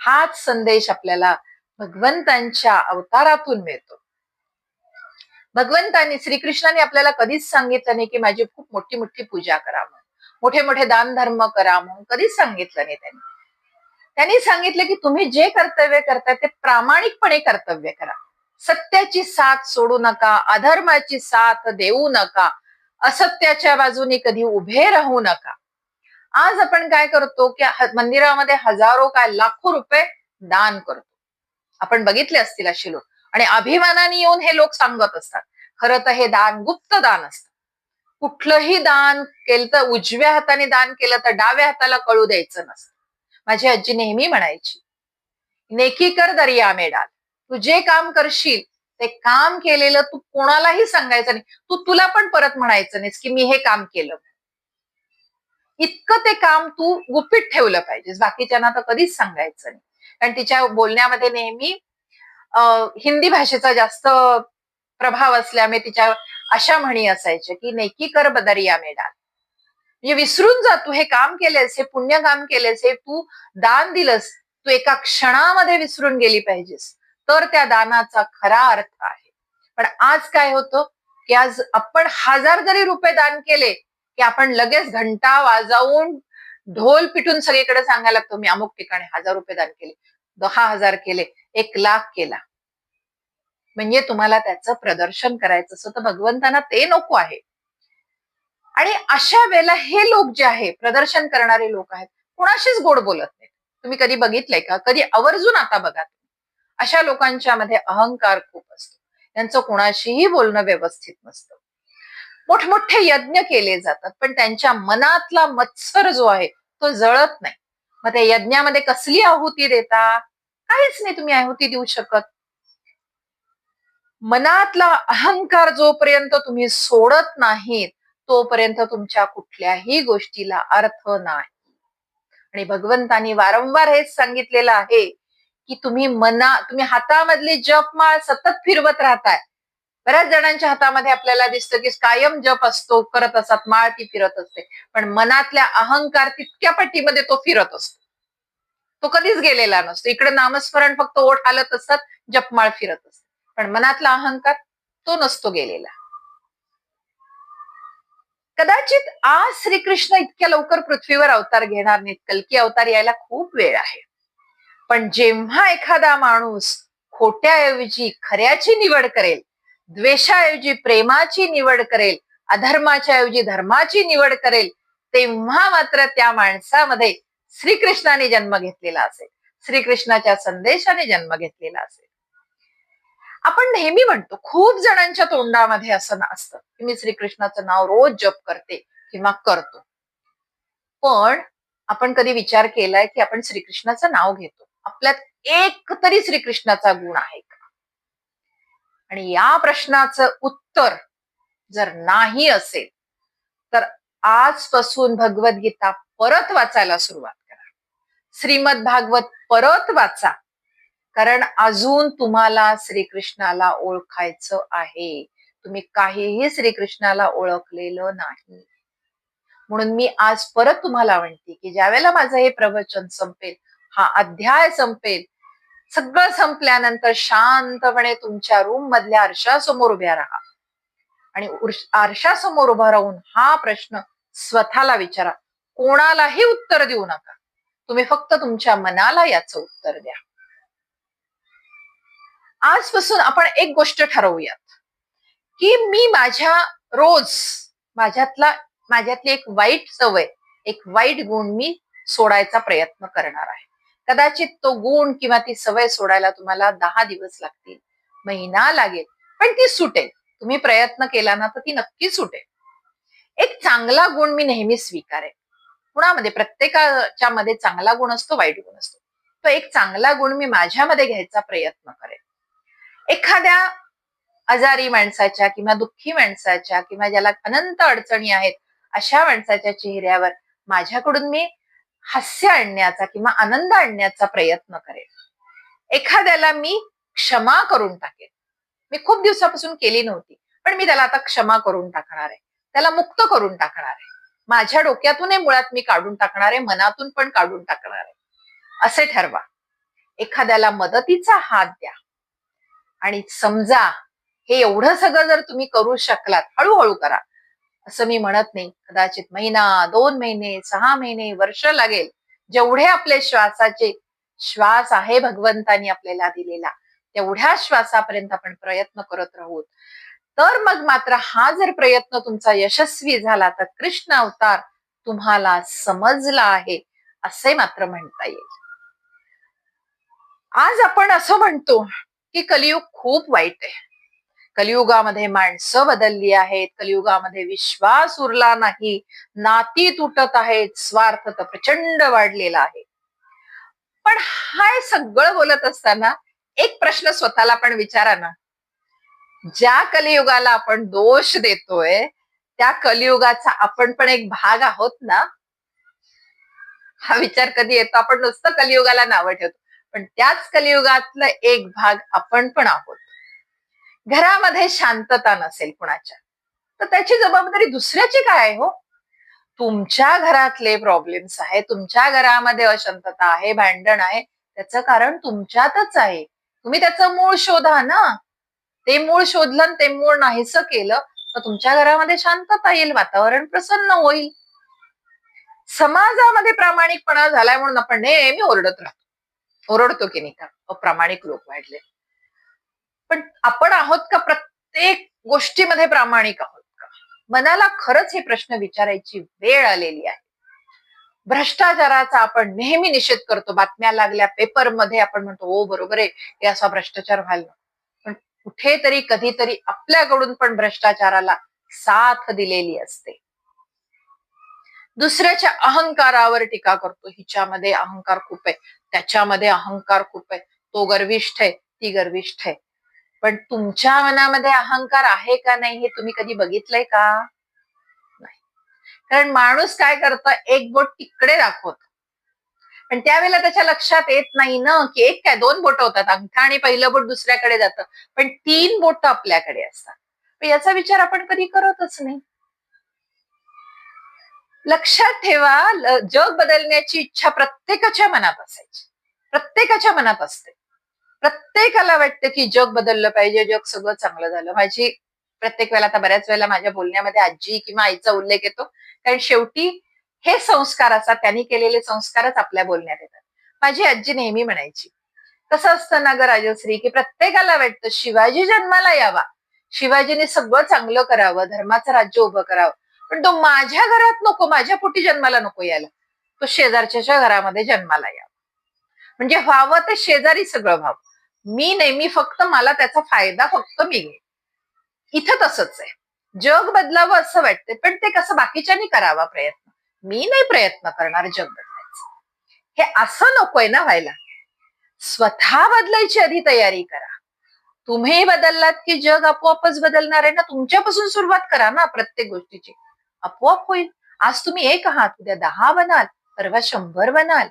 हाच संदेश आपल्याला भगवंतांच्या अवतारातून मिळतो. भगवंतांनी, श्रीकृष्णाने आपल्याला कधीच सांगितलं नाही की माझी खूप मोठी मोठी पूजा करा म्हणून, मोठे मोठे दान धर्म करा म्हणून कधीच सांगितलं नाही त्यांनी. त्यांनी सांगितलं की तुम्ही जे कर्तव्य करताय ते प्रामाणिकपणे कर्तव्य करा. सत्याची साथ सोडू नका, अधर्माची साथ देऊ नका, असत्याच्या बाजूने कधी उभे राहू नका. आज आपण काय करतो की मंदिरामध्ये हजारो काय लाखो रुपये दान करतो. आपण बघितले असतील असे लोक, आणि अभिमानाने येऊन हे लोक सांगत असतात. खरं तर हे दान गुप्त दान असतं. कुठलंही दान केलं तर उजव्या हाताने दान केलं तर डाव्या हाताला कळू द्यायचं नसतं. माझी आजी नेहमी म्हणायची, नेकी कर दर्या में डाल. तू जे काम करशील ते काम केलेलं तू कोणालाही सांगायचं नाही, तुला पण परत म्हणायचं नाहीस की मी हे काम केलं. इतकं ते काम तू गुपित ठेवलं पाहिजेस, बाकीच्यांना तर कधीच सांगायचं नाही. कारण तिच्या बोलण्यामध्ये नेहमी हिंदी भाषेचा जास्त प्रभाव असल्यामुळे तिच्या अशा म्हणी असायच्या की नेकी कर दर्या में डाल. म्हणजे विसरून जा, तू हे काम केलेस, हे पुण्य काम केलेस, हे तू दान दिलंस, तू एका क्षणामध्ये विसरून गेली पाहिजेस, तर त्या दानाचा खरा अर्थ आहे. पण आज काय होतं की आज आपण 1000 जरी रुपये दान केले की आपण लगेच घंटा वाजवून ढोल पिटून सगळीकडे सांगायला लागतो, मी अमुक ठिकाणी 1000 रुपये दान केले, 10,000 केले, 1,00,000 केला. म्हणजे तुम्हाला त्याचं प्रदर्शन करायचं असं, तर भगवंतांना ते नको आहे. आणि अशा वेळेला हे लोक जे आहे, प्रदर्शन करणारे लोक आहेत, कोणाशीच गोड बोलत नाहीत. तुम्ही कधी बघितलंय का? कधी आवर्जून आता बघा, अशा लोकांच्या मध्ये अहंकार खूप असतो. यांचं कोणाशीही बोलणं व्यवस्थित नसतं. मोठमोठे यज्ञ केले जातात, पण त्यांच्या मनातला मत्सर जो आहे तो जळत नाही. मग त्या यज्ञामध्ये कसली आहुती देता? काहीच नाही तुम्ही आहुती देऊ शकत. मनातला अहंकार जोपर्यंत तुम्ही सोडत नाहीत, तोपर्यंत तुमच्या कुठल्याही गोष्टीला अर्थ नाही. आणि भगवंतांनी वारंवार हेच सांगितलेलं आहे की तुम्ही हातामधली जपमाळ सतत फिरवत राहताय. बऱ्याच जणांच्या हातामध्ये आपल्याला दिसतं की कायम जप असतो, करत असतात, माळ ती फिरत असते, पण मनातल्या अहंकार तितक्या पट्टीमध्ये तो फिरत असतो, तो कधीच गेलेला नसतो. इकडे नामस्मरण फक्त ओठ हालत असतात, जपमाळ फिरत असते, पण मनातला अहंकार तो नसतो गेलेला. कदाचित आज श्रीकृष्ण इतक्या लवकर पृथ्वीवर अवतार घेणार नाहीत, कल्की अवतार यायला खूप वेळ आहे. पण जेव्हा एखादा माणूस खोट्याऐवजी खऱ्याची निवड करेल, द्वेषाऐवजी प्रेमाची निवड करेल, अधर्माच्या ऐवजी धर्माची निवड करेल, तेव्हा मात्र त्या माणसामध्ये श्रीकृष्णाने जन्म घेतलेला असेल, श्रीकृष्णाच्या संदेशाने जन्म घेतलेला असेल. आपण नेहमी म्हणतो, खूप जणांच्या तोंडामध्ये असं असतं की मी श्रीकृष्णाचं नाव रोज जप करते किंवा करतो, पण आपण कधी विचार केलाय की आपण श्रीकृष्णाचं नाव घेतो, आपल्यात एक तरी श्रीकृष्णाचा गुण आहे का? आणि या प्रश्नाचं उत्तर जर नाही असेल तर आजपासून भगवद्गीता परत वाचायला सुरुवात करा, श्रीमद भागवत परत वाचा, कारण अजून तुम्हाला श्रीकृष्णाला ओळखायचं आहे. तुम्ही काहीही श्रीकृष्णाला ओळखलेलं नाही. म्हणून मी आज परत तुम्हाला म्हणते की ज्यावेळेला माझं हे प्रवचन संपेल, हा अध्याय संपेल, सगळं संपल्यानंतर शांतपणे तुमच्या रूम मधल्या आरशासमोर उभ्या राहा आणि आरशासमोर उभा राहून हा प्रश्न स्वतःला विचारा. कोणालाही उत्तर देऊ नका, तुम्ही फक्त तुमच्या मनाला याचं उत्तर द्या. आजपासून आपण एक गोष्ट ठरवूयात की मी रोज माझ्यातली एक वाईट सवय, एक वाईट गुण मी सोडायचा प्रयत्न करणार आहे. कदाचित तो गुण किंवा ती सवय सोडायला तुम्हाला 10 दिवस लागतील, महिना लागेल, पण ती सुटेल. तुम्ही प्रयत्न केला ना तर ती नक्की सुटेल. एक चांगला गुण मी नेहमी स्वीकारेन. कुणामध्ये, प्रत्येकाच्या मध्ये चांगला गुण असतो, वाईट गुण असतो. तो एक चांगला गुण मी माझ्यामध्ये घ्यायचा प्रयत्न करेन. एखाद्या आजारी माणसाच्या किंवा दुःखी माणसाच्या किंवा ज्याला अनंत अडचणी आहेत अशा माणसाच्या चेहऱ्यावर माझ्याकडून मी हास्य आणण्याचा किंवा आनंद आणण्याचा प्रयत्न करेन. एखाद्याला मी क्षमा करून टाकेन. मी खूप दिवसापासून केली नव्हती, पण मी त्याला आता क्षमा करून टाकणार आहे, त्याला मुक्त करून टाकणार आहे. माझ्या डोक्यातून मुळात मी काढून टाकणार आहे, मनातून पण काढून टाकणार आहे, असे ठरवा. एखाद्याला मदतीचा हात द्या आणि समजा हे एवढं सगळं जर तुम्ही करू शकलात, हळूहळू करा, असं मी म्हणत नाही. कदाचित महिना, 2 महिने, 6 महिने, वर्ष लागेल. जेवढे आपले श्वास आहे भगवंतानी आपल्याला दिलेला, तेवढ्या श्वासापर्यंत आपण प्रयत्न करत राहू. तर मग मात्र हा जर प्रयत्न तुमचा यशस्वी झाला तर कृष्ण अवतार तुम्हाला समजला आहे असे मात्र म्हणता येईल. आज आपण असं म्हणतो की कलियुग खूप वाईट आहे, कलियुगामध्ये माणसं बदलली आहेत, कलियुगामध्ये विश्वास उरला नाही, नाती तुटत आहेत, स्वार्थ तर प्रचंड वाढलेला आहे. पण हाय सगळं बोलत असताना एक प्रश्न स्वतःला पण विचारा ना, ज्या कलियुगाला आपण दोष देतोय त्या कलियुगाचा आपण पण एक भाग आहोत ना? हा विचार कधी येतो? आपण नुसतं कलियुगाला नावं ठेवतो, पण त्याच कलियुगातला एक भाग आपण पण आहोत. घरामध्ये शांतता नसेल कुणाच्या, तर त्याची जबाबदारी दुसऱ्याची काय आहे हो? तुमच्या घरातले प्रॉब्लेम्स आहे, तुमच्या घरामध्ये अशांतता आहे, भांडण आहे, त्याचं कारण तुमच्यातच आहे. तुम्ही त्याचं मूळ शोधा ना. ते मूळ शोधलं, ते मूळ नाहीसं केलं तर तुमच्या घरामध्ये शांतता येईल, वातावरण प्रसन्न होईल. समाजामध्ये प्रामाणिकपणा झालाय म्हणून आपण नेहमी ओरडतो की नाही का, अप्रामाणिक लोक वाढले. पण आपण आहोत का प्रत्येक गोष्टीमध्ये प्रामाणिक आहोत का? मनाला खरंच हे प्रश्न विचारायची वेळ आलेली आहे. भ्रष्टाचाराचा आपण नेहमी निषेध करतो, बातम्या लागल्या पेपरमध्ये आपण म्हणतो हो बरोबर आहे, हे असा भ्रष्टाचार व्हायला, पण कुठेतरी कधीतरी आपल्याकडून पण भ्रष्टाचाराला साथ दिलेली असते. दुसऱ्याच्या अहंकारावर टीका करतो, हिच्यामध्ये अहंकार खूप आहे, त्याच्यामध्ये अहंकार खूप आहे, तो गर्विष्ठ आहे, ती गर्विष्ठ आहे. पण तुमच्या मनामध्ये अहंकार आहे का नाही हे तुम्ही कधी बघितलंय का? नाही. कारण माणूस काय करतं, एक बोट तिकडे दाखवतो, पण त्यावेळेला त्याच्या लक्षात येत नाही ना की एक काय दोन बोट होतात, अंगठा आणि पहिलं बोट दुसऱ्याकडे जातं, पण 3 बोट आपल्याकडे असतात. याचा विचार आपण कधी करतच नाही. लक्षात ठेवा, जग बदलण्याची इच्छा प्रत्येकाच्या मनात असायची, प्रत्येकाच्या मनात असते. प्रत्येकाला वाटतं की जग बदललं पाहिजे, जग सगळं चांगलं झालं. माझी प्रत्येक वेळेला, आता बऱ्याच वेळेला माझ्या बोलण्यामध्ये आजी किंवा आईचा उल्लेख येतो, कारण शेवटी हे संस्कार असतात, त्यांनी केलेले संस्कारच आपल्या बोलण्यात येतात. माझी आजी नेहमी म्हणायची, कसं असतं ना ग राजश्री, की प्रत्येकाला वाटतं शिवाजी जन्माला यावा, शिवाजीने सगळं चांगलं करावं, धर्माचं राज्य उभं करावं, पण तो माझ्या घरात नको, माझ्या पोटी जन्माला नको यायला, तो शेजारच्या घरामध्ये जन्माला यावा. म्हणजे व्हावं ते शेजारी सगळं व्हावं, मी नेहमी फक्त मला त्याचा फायदा फक्त मी घे. इथं तसंच आहे, जग बदलावं असं वाटतंय, पण ते कसं बाकीच्यांनी करावा प्रयत्न, मी नाही प्रयत्न करणार जग बदलायचं. हे असं नकोय ना व्हायला. स्वतः बदलायची आधी तयारी करा. तुम्ही बदललात की जग आपोआपच बदलणार आहे ना. तुमच्यापासून सुरुवात करा ना प्रत्येक गोष्टीची, आपोआप होईल. आज तुम्ही 1 आहात, उद्या 10 बनाल, परवा 100 बनाल.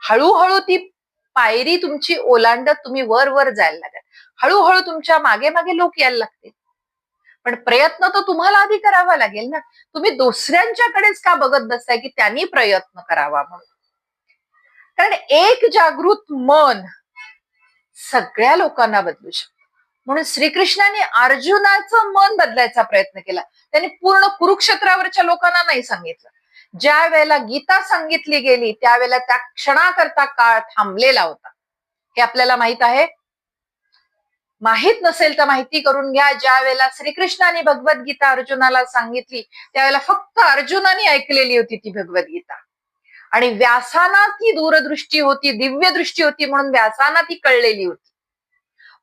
हळूहळू ती पायरी तुमची ओलांडत तुम्ही वर वर जायला लागाल. हळूहळू तुमच्या मागे मागे लोक यायला लागतील. पण प्रयत्न तर तुम्हाला आधी करावा लागेल ना. तुम्ही दुसऱ्यांच्याकडेच का बघत बसताय की त्यांनी प्रयत्न करावा म्हणून. कारण एक जागृत मन सगळ्या लोकांना बदलू शकतो. म्हणून श्रीकृष्णाने अर्जुनाचं मन बदलायचा प्रयत्न केला. त्यांनी पूर्ण कुरुक्षेत्रावरच्या लोकांना नाही सांगितलं. ज्या वेळेला गीता सांगितली गेली त्यावेळेला त्या क्षणाकरता काळ थांबलेला होता, हे आपल्याला माहित आहे. माहित नसेल तर माहिती करून घ्या. ज्या वेळेला श्रीकृष्णाने भगवद्गीता अर्जुनाला सांगितली त्यावेळेला फक्त अर्जुनाने ऐकलेली होती ती भगवद्गीता, आणि व्यासाना ती दूरदृष्टी होती, दिव्य दृष्टी होती, म्हणून व्यासाना ती कळलेली होती.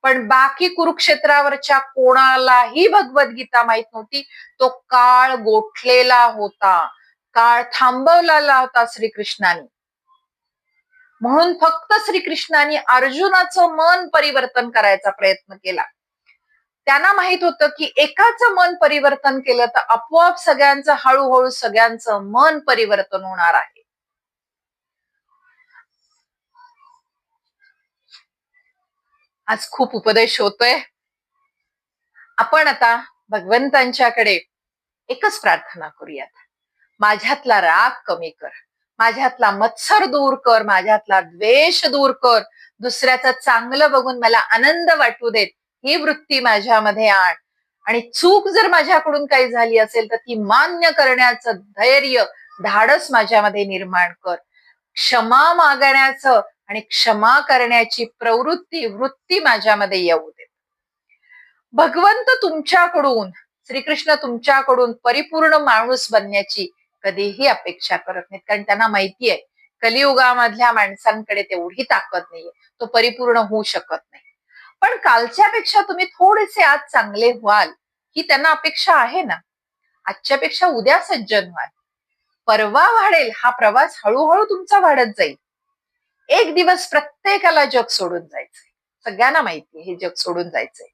पण बाकी कुरुक्षेत्रावरच्या कोणालाही भगवद्गीता माहित नव्हती. तो काळ गोठलेला होता, काळ थांबवलेला होता श्रीकृष्णाने. म्हणून फक्त श्रीकृष्णाने अर्जुनाचं मन परिवर्तन करायचा प्रयत्न केला. त्यांना माहित होतं की एकाचं मन परिवर्तन केलं तर आपोआप सगळ्यांचं, हळूहळू सगळ्यांचं मन परिवर्तन होणार आहे. आज खूप उपदेश होतोय. आपण आता भगवंतांच्याकडे एकच प्रार्थना करूयात, माझ्यातला राग कमी कर, माझ्यातला मत्सर दूर कर, माझ्यातला द्वेष दूर कर, दुसऱ्याचं चांगलं बघून मला आनंद वाटू देत ही वृत्ती माझ्यामध्ये आण, आणि चूक जर माझ्याकडून काही झाली असेल तर ती मान्य करण्याचं धैर्य, धाडस माझ्यामध्ये निर्माण कर. क्षमा मागण्याचं आणि क्षमा करण्याची वृत्ती माझ्यामध्ये येऊ दे. भगवंत तुमच्याकडून, श्रीकृष्ण तुमच्याकडून परिपूर्ण माणूस बनण्याची कधीही अपेक्षा करत नाहीत, कारण त्यांना माहिती आहे कलियुगामधल्या माणसांकडे तेवढी ताकद नाहीये, तो परिपूर्ण होऊ शकत नाही. पण कालच्यापेक्षा तुम्ही थोडेसे आज चांगले व्हाल ही त्यांना अपेक्षा आहे ना. आजच्यापेक्षा उद्या सज्जन व्हाल, परवा वाढेल, हा प्रवास हळूहळू तुमचा वाढत जाईल. एक दिवस प्रत्येकाला जग सोडून जायचंय, सगळ्यांना माहितीये हे जग सोडून जायचंय.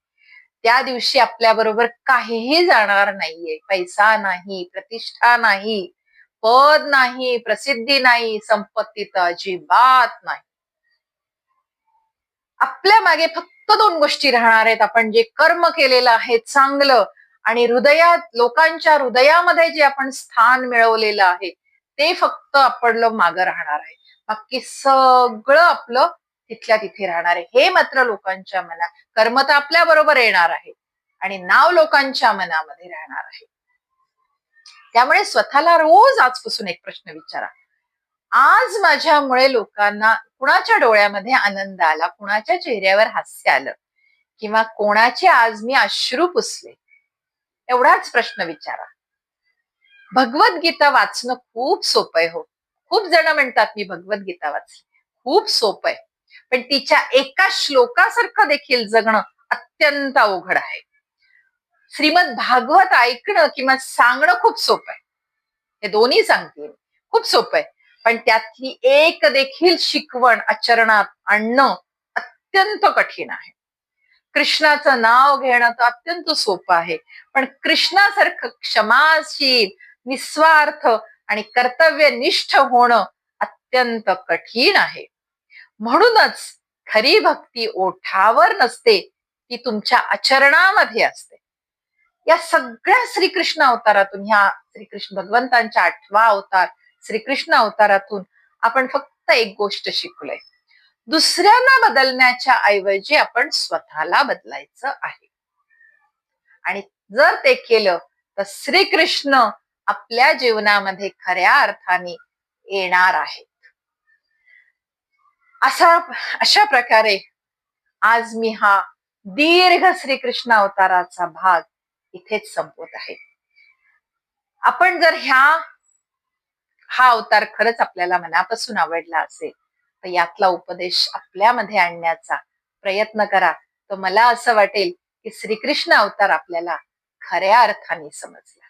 त्या दिवशी आपल्या बरोबर काहीही जाणार नाहीये. पैसा नाही, प्रतिष्ठा नाही, पद नाही, प्रसिद्धी नाही, संपत्ती तर अजिबात नाही. आपल्या मागे फक्त 2 गोष्टी राहणार आहेत, आपण जे कर्म केलेलं आहे चांगलं, आणि हृदयात, लोकांच्या हृदयामध्ये जे आपण स्थान मिळवलेलं आहे ते फक्त आपलं मागं राहणार आहे. बाकी सगळं आपलं तिथल्या तिथे राहणार आहे. हे मात्र लोकांच्या मनात, कर्म तर आपल्या बरोबर येणार आहे आणि नाव लोकांच्या मनामध्ये राहणार आहे. त्यामुळे स्वतःला रोज आजपासून एक प्रश्न विचारा, आज माझ्यामुळे लोकांना कुणाच्या डोळ्यामध्ये आनंद आला, कुणाच्या चेहऱ्यावर हास्य आलं, किंवा कोणाचे आज मी अश्रू पुसले, एवढाच प्रश्न विचारा. भगवद्गीता वाचणं खूप सोपं आहे. हो, खूप जण म्हणतात मी भगवद्गीता वाचली, खूप सोपं आहे, पण तिच्या एका श्लोकासारखं देखील जगणं अत्यंत अवघड आहे. श्रीमद भागवत ऐकणं किंवा सांगणं खूप सोपं आहे. हे दोन्ही सांगते खूप सोपं आहे. पण त्यातली एक देखील शिकवण आचरणात आणणं अत्यंत कठीण आहे. कृष्णाचं नाव घेणं तर अत्यंत सोपं आहे. पण कृष्णासारखं क्षमाशील, निस्वार्थ आणि कर्तव्यनिष्ठ होणं अत्यंत कठीण आहे. म्हणूनच खरी भक्ती ओठावर नसते, ती तुमच्या आचरणामध्ये असते. या सगळ्या श्रीकृष्ण अवतारातून, ह्या श्रीकृष्ण भगवंतांच्या 8वा अवतार श्रीकृष्ण अवतारातून आपण फक्त एक गोष्ट शिकलोय. दुसऱ्यांना बदलण्याच्या ऐवजी आपण स्वतःला बदलायचं आहे. आणि जर ते केलं तर श्रीकृष्ण आपल्या जीवनामध्ये खऱ्या अर्थाने येणार आहे. अशा प्रकारे आज मी हा दीर्घ श्रीकृष्ण अवताराचा भाग इथेच संपवत आहे. आपण जर हा अवतार खरंच आपल्याला मनापासून आवडला असेल तर यातला उपदेश आपल्यामध्ये आणण्याचा प्रयत्न करा. तर मला असं वाटेल की श्रीकृष्ण अवतार आपल्याला खऱ्या अर्थाने समजला.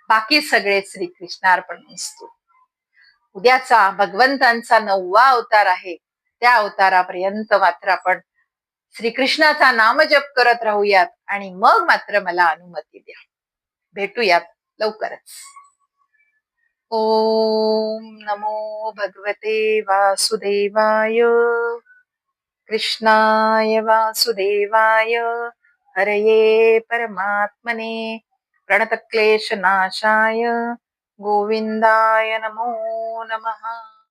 बाकी सगळे श्रीकृष्णार्पण मस्तु. उद्याचा भगवंतांचा 9वा अवतार आहे. त्या अवतारापर्यंत मात्र आपण श्रीकृष्णाचा नामजप करत राहूयात आणि मग मात्र मला अनुमती द्या. भेटूयात लवकरच. ओम नमो भगवते वासुदेवाय. कृष्णाय वासुदेवाय. हरये परमात्मने प्रणतक्लेशनाशाय गोविंदाय नमो नमः.